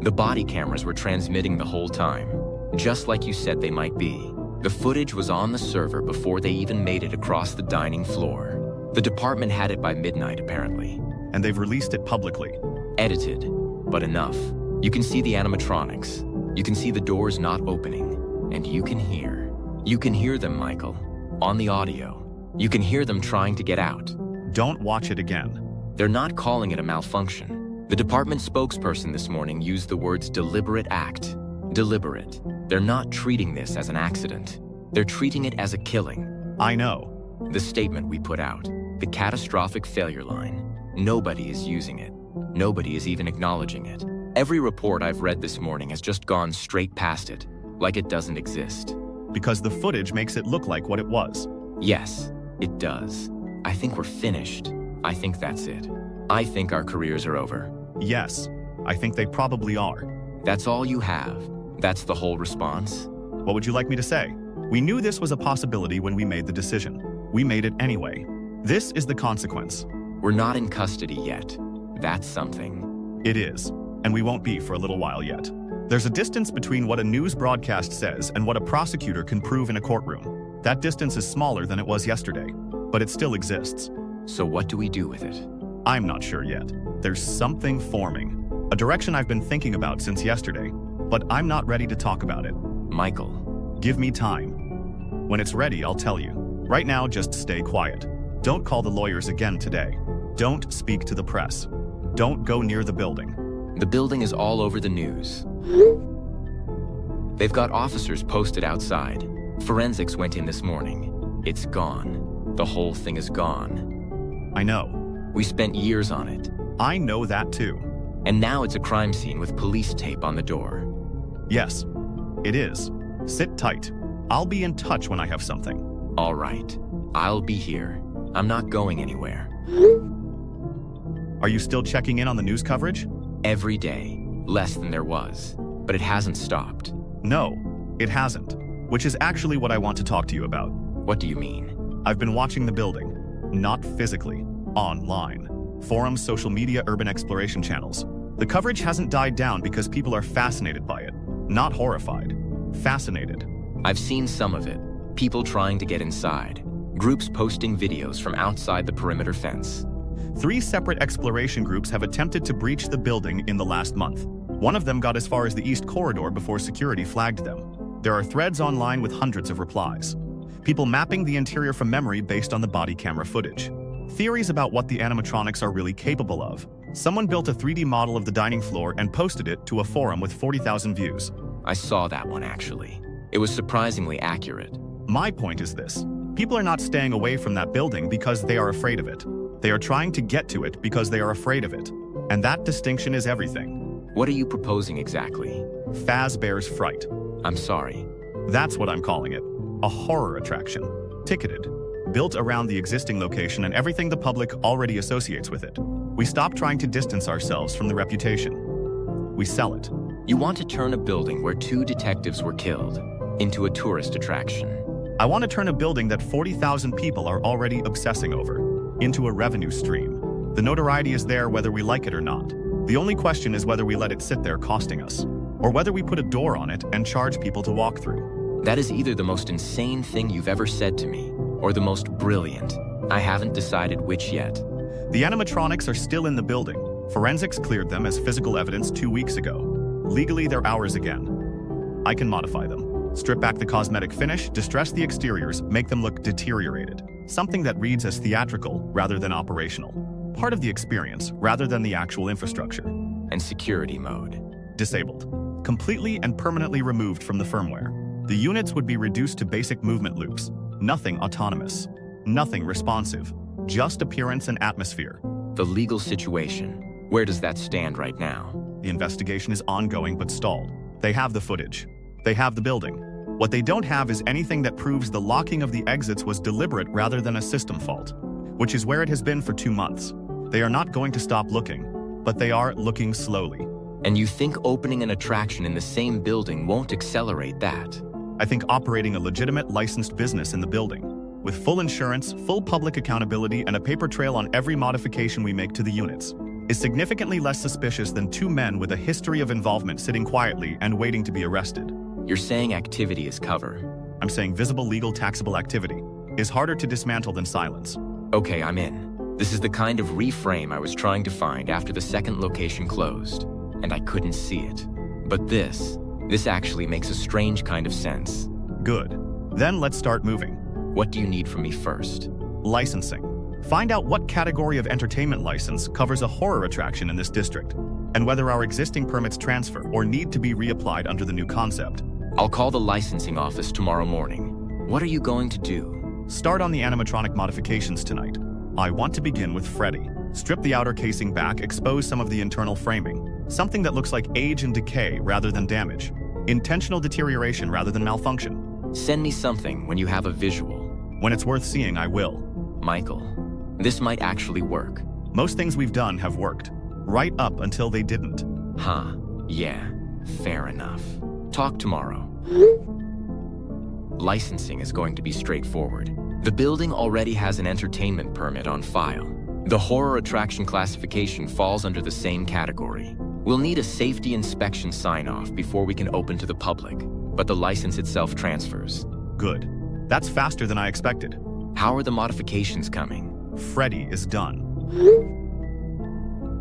The body cameras were transmitting the whole time, just like you said they might be. The footage was on the server before they even made it across the dining floor. The department had it by midnight, apparently. And they've released it publicly. Edited, but enough. You can see the animatronics. You can see the doors not opening. And you can hear. You can hear them, Michael. On the audio. You can hear them trying to get out. Don't watch it again. They're not calling it a malfunction. The department spokesperson this morning used the words deliberate act. Deliberate. They're not treating this as an accident. They're treating it as a killing. I know. The statement we put out. The catastrophic failure line. Nobody is using it. Nobody is even acknowledging it. Every report I've read this morning has just gone straight past it, like it doesn't exist. Because the footage makes it look like what it was. Yes, it does. I think we're finished. I think that's it. I think our careers are over. Yes, I think they probably are. That's all you have? That's the whole response? What would you like me to say? We knew this was a possibility when we made the decision. We made it anyway. This is the consequence. We're not in custody yet. That's something. It is, and we won't be for a little while yet. There's a distance between what a news broadcast says and what a prosecutor can prove in a courtroom. That distance is smaller than it was yesterday, but it still exists. So what do we do with it? I'm not sure yet. There's something forming. A direction I've been thinking about since yesterday, but I'm not ready to talk about it. Michael. Give me time. When it's ready, I'll tell you. Right now, just stay quiet. Don't call the lawyers again today. Don't speak to the press. Don't go near the building. The building is all over the news. They've got officers posted outside. Forensics went in this morning. It's gone. The whole thing is gone. I know. We spent years on it. I know that too. And now it's a crime scene with police tape on the door. Yes, it is. Sit tight. I'll be in touch when I have something. All right. I'll be here. I'm not going anywhere. Are you still checking in on the news coverage? Every day. Less than there was. But it hasn't stopped. No, it hasn't. Which is actually what I want to talk to you about. What do you mean? I've been watching the building. Not physically. Online. Forums, social media, urban exploration channels. The coverage hasn't died down because people are fascinated by it. Not horrified. Fascinated. I've seen some of it. People trying to get inside. Groups posting videos from outside the perimeter fence. 3 separate exploration groups have attempted to breach the building in the last month. One of them got as far as the east corridor before security flagged them. There are threads online with hundreds of replies. People mapping the interior from memory based on the body camera footage. Theories about what the animatronics are really capable of. Someone built a 3D model of the dining floor and posted it to a forum with 40,000 views. I saw that one, actually. It was surprisingly accurate. My point is this. People are not staying away from that building because they are afraid of it. They are trying to get to it because they are afraid of it. And that distinction is everything. What are you proposing exactly? Fazbear's Fright. I'm sorry. That's what I'm calling it. A horror attraction. Ticketed. Built around the existing location and everything the public already associates with it. We stop trying to distance ourselves from the reputation. We sell it. You want to turn a building where 2 detectives were killed into a tourist attraction. I want to turn a building that 40,000 people are already obsessing over into a revenue stream. The notoriety is there whether we like it or not. The only question is whether we let it sit there costing us, or whether we put a door on it and charge people to walk through. That is either the most insane thing you've ever said to me, or the most brilliant. I haven't decided which yet. The animatronics are still in the building. Forensics cleared them as physical evidence 2 weeks ago. Legally, they're ours again. I can modify them. Strip back the cosmetic finish, distress the exteriors, make them look deteriorated. Something that reads as theatrical rather than operational. Part of the experience rather than the actual infrastructure. And security mode. Disabled. Completely and permanently removed from the firmware. The units would be reduced to basic movement loops. Nothing autonomous. Nothing responsive. Just appearance and atmosphere. The legal situation. Where does that stand right now? The investigation is ongoing but stalled. They have the footage. They have the building. What they don't have is anything that proves the locking of the exits was deliberate rather than a system fault, which is where it has been for 2 months. They are not going to stop looking, but they are looking slowly. And you think opening an attraction in the same building won't accelerate that? I think operating a legitimate licensed business in the building, with full insurance, full public accountability, and a paper trail on every modification we make to the units, is significantly less suspicious than 2 men with a history of involvement sitting quietly and waiting to be arrested. You're saying activity is cover. I'm saying visible legal taxable activity is harder to dismantle than silence. Okay, I'm in. This is the kind of reframe I was trying to find after the second location closed, and I couldn't see it. But this actually makes a strange kind of sense. Good. Then let's start moving. What do you need from me first? Licensing. Find out what category of entertainment license covers a horror attraction in this district, and whether our existing permits transfer or need to be reapplied under the new concept. I'll call the licensing office tomorrow morning. What are you going to do? Start on the animatronic modifications tonight. I want to begin with Freddy. Strip the outer casing back, expose some of the internal framing. Something that looks like age and decay rather than damage. Intentional deterioration rather than malfunction. Send me something when you have a visual. When it's worth seeing, I will. Michael, this might actually work. Most things we've done have worked. Right up until they didn't. Huh, yeah, fair enough. Talk tomorrow. Licensing is going to be straightforward. The building already has an entertainment permit on file. The horror attraction classification falls under the same category. We'll need a safety inspection sign-off before we can open to the public, but the license itself transfers. Good. That's faster than I expected. How are the modifications coming? Freddy is done.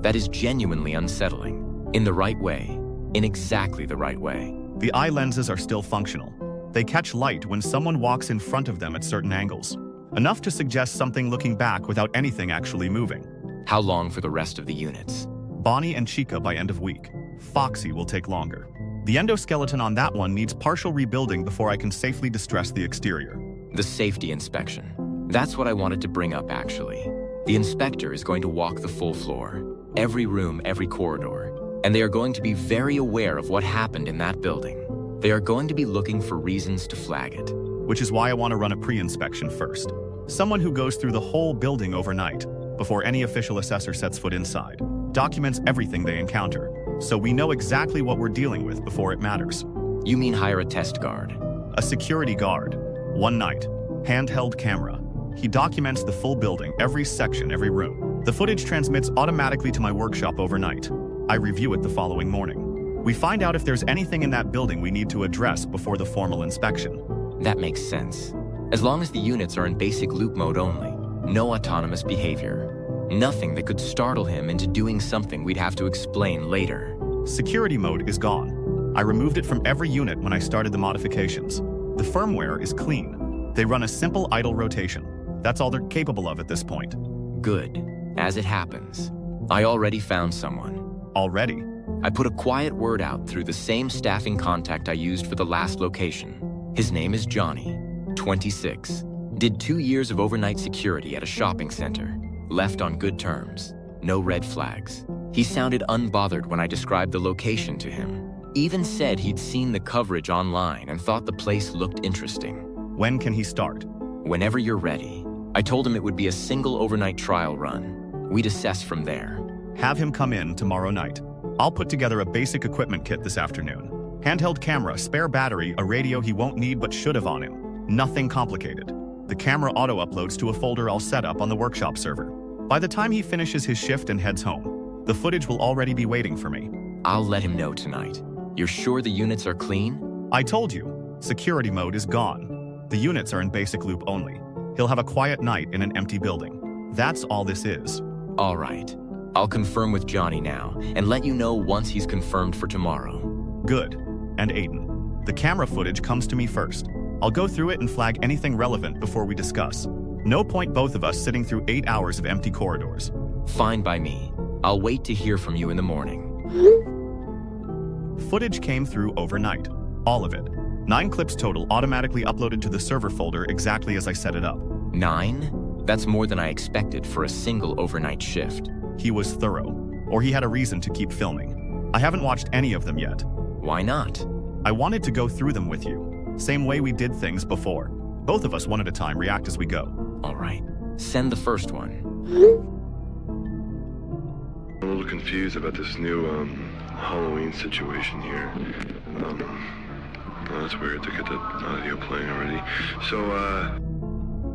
That is genuinely unsettling. In the right way. In exactly the right way. The eye lenses are still functional. They catch light when someone walks in front of them at certain angles. Enough to suggest something looking back without anything actually moving. How long for the rest of the units? Bonnie and Chica by end of week. Foxy will take longer. The endoskeleton on that one needs partial rebuilding before I can safely distress the exterior. The safety inspection. That's what I wanted to bring up, actually. The inspector is going to walk the full floor. Every room, every corridor. And they are going to be very aware of what happened in that building. They are going to be looking for reasons to flag it. Which is why I want to run a pre-inspection first. Someone who goes through the whole building overnight, before any official assessor sets foot inside. Documents everything they encounter, so we know exactly what we're dealing with before it matters. You mean hire a test guard? A security guard. One night. Handheld camera. He documents the full building, every section, every room. The footage transmits automatically to my workshop overnight. I review it the following morning. We find out if there's anything in that building we need to address before the formal inspection. That makes sense. As long as the units are in basic loop mode only, no autonomous behavior. Nothing that could startle him into doing something we'd have to explain later. Security mode is gone. I removed it from every unit when I started the modifications. The firmware is clean. They run a simple idle rotation. That's all they're capable of at this point. Good. As it happens, I already found someone. Already? I put a quiet word out through the same staffing contact I used for the last location. His name is Johnny, 26. Did 2 years of overnight security at a shopping center. Left on good terms. No red flags. He sounded unbothered when I described the location to him. Even said he'd seen the coverage online and thought the place looked interesting. When can he start? Whenever you're ready. I told him it would be a single overnight trial run. We'd assess from there. Have him come in tomorrow night. I'll put together a basic equipment kit this afternoon. Handheld camera, spare battery, a radio he won't need but should have on him. Nothing complicated. The camera auto-uploads to a folder I'll set up on the workshop server. By the time he finishes his shift and heads home, the footage will already be waiting for me. I'll let him know tonight. You're sure the units are clean? I told you, security mode is gone. The units are in basic loop only. He'll have a quiet night in an empty building. That's all this is. All right. I'll confirm with Johnny now and let you know once he's confirmed for tomorrow. Good. And Aiden. The camera footage comes to me first. I'll go through it and flag anything relevant before we discuss. No point both of us sitting through 8 hours of empty corridors. Fine by me. I'll wait to hear from you in the morning. Footage came through overnight. All of it. 9 clips total automatically uploaded to the server folder exactly as I set it up. 9? That's more than I expected for a single overnight shift. He was thorough. or he had a reason to keep filming. I haven't watched any of them yet. Why not? I wanted to go through them with you. Same way we did things before. Both of us one at a time react as we go. All right. Send the first one. I'm a little confused about this new Halloween situation here. Oh, that's weird to get the audio playing already. So,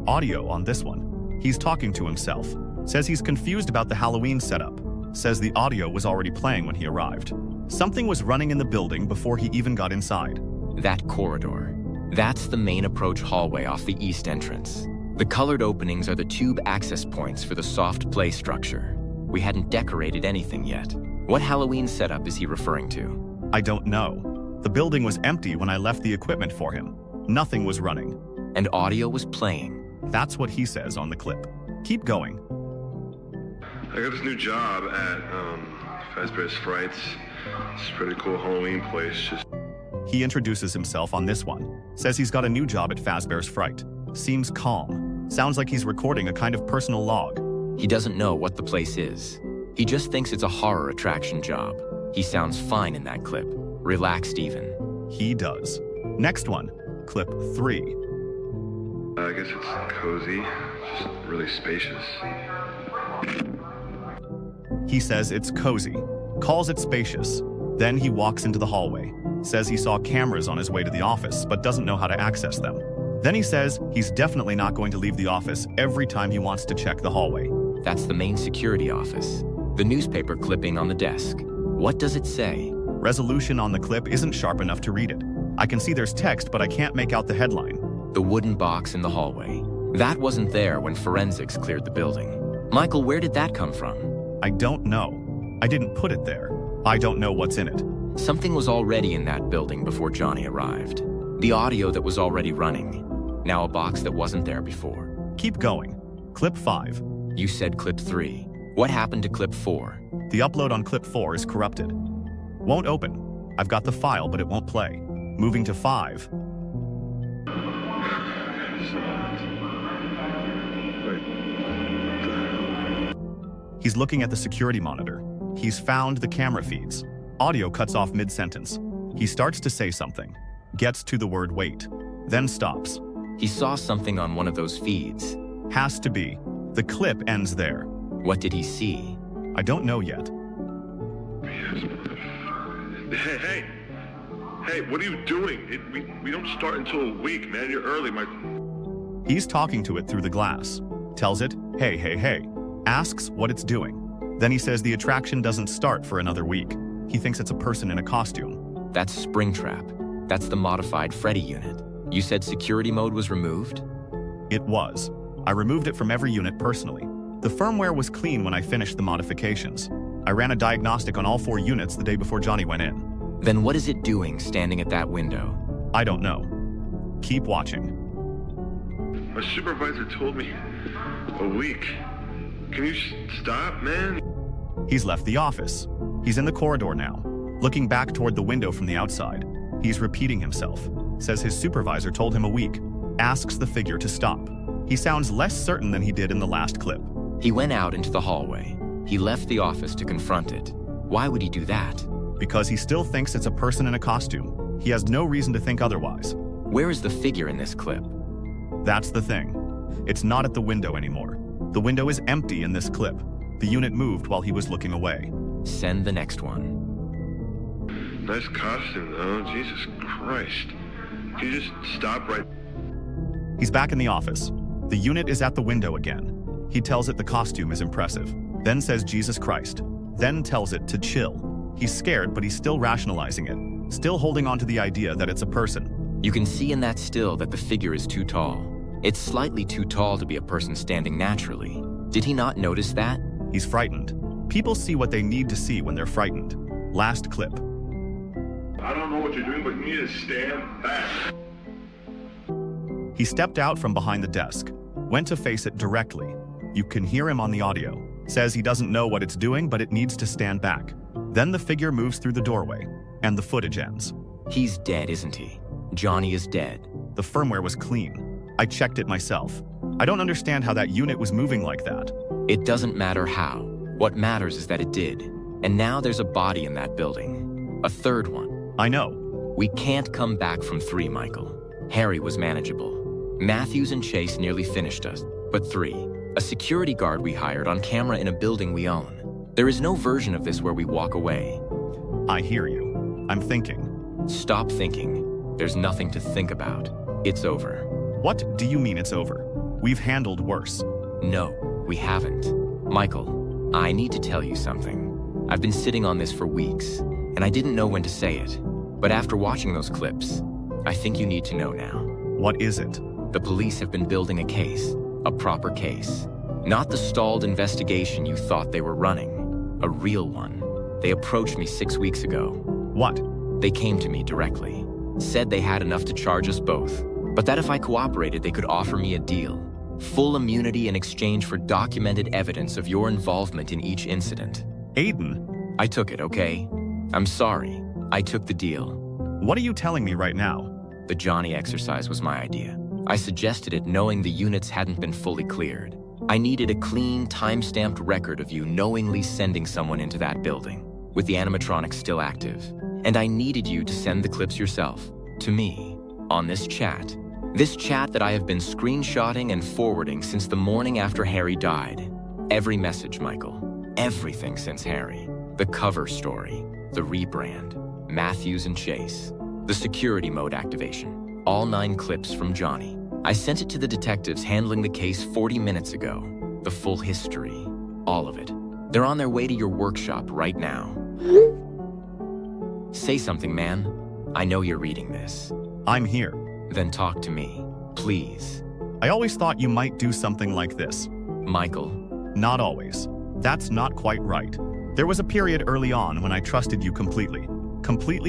Audio on this one. He's talking to himself. Says he's confused about the Halloween setup. Says the audio was already playing when he arrived. Something was running in the building before he even got inside. That corridor. That's the main approach hallway off the east entrance. The colored openings are the tube access points for the soft play structure. We hadn't decorated anything yet. What Halloween setup is he referring to? I don't know. The building was empty when I left the equipment for him. Nothing was running. And audio was playing. That's what he says on the clip. Keep going. I got this new job at Fazbear's Frights. It's a pretty cool Halloween place. He introduces himself on this one. Says he's got a new job at Fazbear's Fright. Seems calm. Sounds like he's recording a kind of personal log. He doesn't know what the place is. He just thinks it's a horror attraction job. He sounds fine in that clip. Relaxed even. He does. Next one. Clip 3. I guess it's cozy. Just really spacious. He says it's cozy. Calls it spacious. Then he walks into the hallway. Says he saw cameras on his way to the office, but doesn't know how to access them. Then he says he's definitely not going to leave the office every time he wants to check the hallway. That's the main security office. The newspaper clipping on the desk. What does it say? Resolution on the clip isn't sharp enough to read it. I can see there's text, but I can't make out the headline. The wooden box in the hallway. That wasn't there when forensics cleared the building. Michael, where did that come from? I don't know. I didn't put it there. I don't know what's in it. Something was already in that building before Johnny arrived. The audio that was already running. Now a box that wasn't there before. Keep going. Clip 5. You said clip 3. What happened to clip 4? The upload on clip 4 is corrupted. Won't open. I've got the file, but it won't play. Moving to 5. He's looking at the security monitor. He's found the camera feeds. Audio cuts off mid-sentence. He starts to say something. Gets to the word wait. Then stops. He saw something on one of those feeds. Has to be. The clip ends there. What did he see? I don't know yet. Hey, what are you doing? We don't start until a week, man. You're early. He's talking to it through the glass. Tells it, hey. Asks what it's doing. Then he says the attraction doesn't start for another week. He thinks it's a person in a costume. That's Springtrap. That's the modified Freddy unit. You said security mode was removed? It was. I removed it from every unit personally. The firmware was clean when I finished the modifications. I ran a diagnostic on all 4 units the day before Johnny went in. Then what is it doing standing at that window? I don't know. Keep watching. My supervisor told me a week. Can you stop, man? He's left the office. He's in the corridor now, looking back toward the window from the outside. He's repeating himself. Says his supervisor told him a week. Asks the figure to stop. He sounds less certain than he did in the last clip. He went out into the hallway. He left the office to confront it. Why would he do that? Because he still thinks it's a person in a costume. He has no reason to think otherwise. Where is the figure in this clip? That's the thing. It's not at the window anymore. The window is empty in this clip. The unit moved while he was looking away. Send the next one. Nice costume, though. Jesus Christ. Can you just stop right... He's back in the office. The unit is at the window again. He tells it the costume is impressive. Then says Jesus Christ. Then tells it to chill. He's scared, but he's still rationalizing it. Still holding on to the idea that it's a person. You can see in that still that the figure is too tall. It's slightly too tall to be a person standing naturally. Did he not notice that? He's frightened. People see what they need to see when they're frightened. Last clip. I don't know what you're doing, but you need to stand back. He stepped out from behind the desk. Went to face it directly. You can hear him on the audio. Says he doesn't know what it's doing, but it needs to stand back. Then the figure moves through the doorway, and the footage ends. He's dead, isn't he? Johnny is dead. The firmware was clean. I checked it myself. I don't understand how that unit was moving like that. It doesn't matter how. What matters is that it did. And now there's a body in that building. A third one. I know. We can't come back from 3, Michael. Harry was manageable. Matthews and Chase nearly finished us. But 3. A security guard we hired on camera in a building we own. There is no version of this where we walk away. I hear you. I'm thinking. Stop thinking. There's nothing to think about. It's over. What do you mean it's over? We've handled worse. No, we haven't. Michael, I need to tell you something. I've been sitting on this for weeks, and I didn't know when to say it. But after watching those clips, I think you need to know now. What is it? The police have been building a case, a proper case. Not the stalled investigation you thought they were running, a real one. They approached me 6 weeks ago. What? They came to me directly, said they had enough to charge us both, but that if I cooperated, they could offer me a deal. Full immunity in exchange for documented evidence of your involvement in each incident. Aiden? I took it, okay? I'm sorry. I took the deal. What are you telling me right now? The Johnny exercise was my idea. I suggested it knowing the units hadn't been fully cleared. I needed a clean, time-stamped record of you knowingly sending someone into that building, with the animatronics still active. And I needed you to send the clips yourself, to me, on this chat. This chat that I have been screenshotting and forwarding since the morning after Harry died. Every message, Michael. Everything since Harry. The cover story, the rebrand, Matthews and Chase, the security mode activation, all 9 clips from Johnny. I sent it to the detectives handling the case 40 minutes ago. The full history, all of it. They're on their way to your workshop right now. Say something, man. I know you're reading this. I'm here. Then talk to me, please. I always thought you might do something like this. Michael. Not always. That's not quite right. There was a period early on when I trusted you completely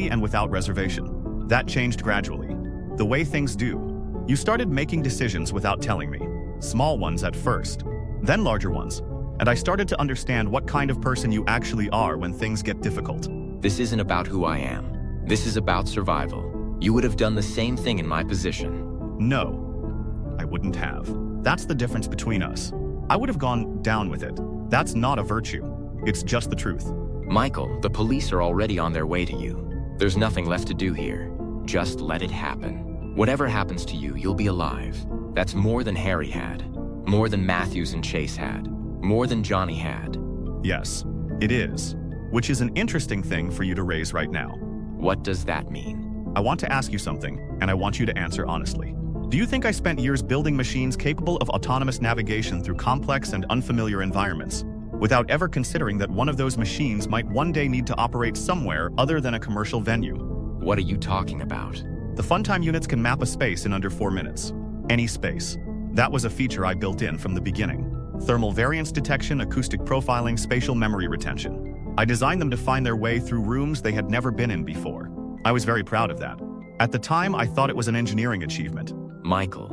and without reservation. That changed gradually. The way things do. You started making decisions without telling me. Small ones at first, then larger ones. And I started to understand what kind of person you actually are when things get difficult. This isn't about who I am. This is about survival. You would have done the same thing in my position. No, I wouldn't have. That's the difference between us. I would have gone down with it. That's not a virtue. It's just the truth. Michael, the police are already on their way to you. There's nothing left to do here. Just let it happen. Whatever happens to you, you'll be alive. That's more than Harry had. More than Matthews and Chase had. More than Johnny had. Yes, it is. Which is an interesting thing for you to raise right now. What does that mean? I want to ask you something, and I want you to answer honestly. Do you think I spent years building machines capable of autonomous navigation through complex and unfamiliar environments, without ever considering that one of those machines might one day need to operate somewhere other than a commercial venue? What are you talking about? The Funtime units can map a space in under 4 minutes. Any space. That was a feature I built in from the beginning. Thermal variance detection, acoustic profiling, spatial memory retention. I designed them to find their way through rooms they had never been in before. I was very proud of that. At the time, I thought it was an engineering achievement. Michael,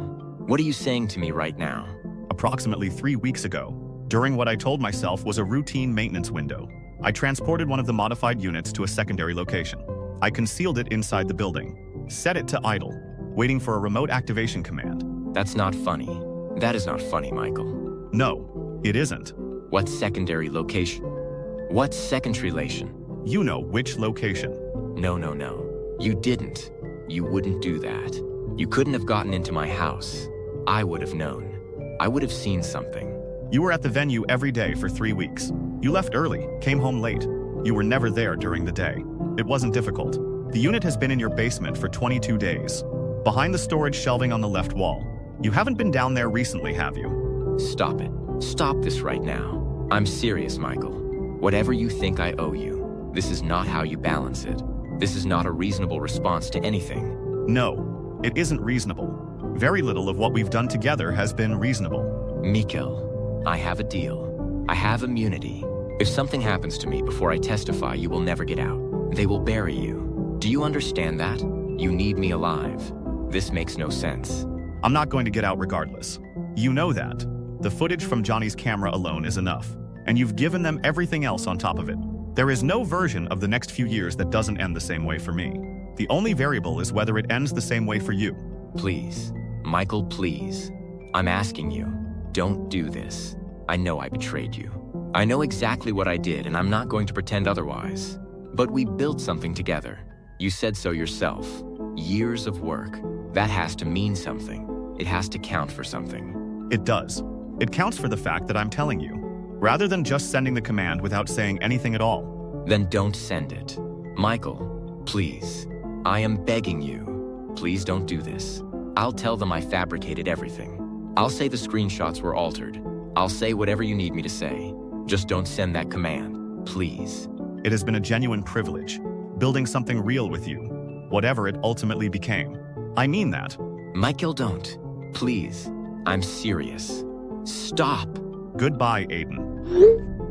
what are you saying to me right now? Approximately 3 weeks ago, during what I told myself was a routine maintenance window, I transported one of the modified units to a secondary location. I concealed it inside the building, set it to idle, waiting for a remote activation command. That's not funny. That is not funny, Michael. No, it isn't. What secondary location? What second relation? You know which location. No. You didn't. You wouldn't do that. You couldn't have gotten into my house. I would have known. I would have seen something. You were at the venue every day for 3 weeks. You left early, came home late. You were never there during the day. It wasn't difficult. The unit has been in your basement for 22 days. Behind the storage shelving on the left wall. You haven't been down there recently, have you? Stop it. Stop this right now. I'm serious, Michael. Whatever you think I owe you, this is not how you balance it. This is not a reasonable response to anything. No, it isn't reasonable. Very little of what we've done together has been reasonable. Mikkel, I have a deal. I have immunity. If something happens to me before I testify, you will never get out. They will bury you. Do you understand that? You need me alive. This makes no sense. I'm not going to get out regardless. You know that. The footage from Johnny's camera alone is enough, and you've given them everything else on top of it. There is no version of the next few years that doesn't end the same way for me. The only variable is whether it ends the same way for you. Please, Michael, please. I'm asking you, don't do this. I know I betrayed you. I know exactly what I did, and I'm not going to pretend otherwise. But we built something together. You said so yourself. Years of work. That has to mean something. It has to count for something. It does. It counts for the fact that I'm telling you, rather than just sending the command without saying anything at all. Then don't send it. Michael, please. I am begging you. Please don't do this. I'll tell them I fabricated everything. I'll say the screenshots were altered. I'll say whatever you need me to say. Just don't send that command, please. It has been a genuine privilege, building something real with you, whatever it ultimately became. I mean that. Michael, don't. Please. I'm serious. Stop. Goodbye, Aiden.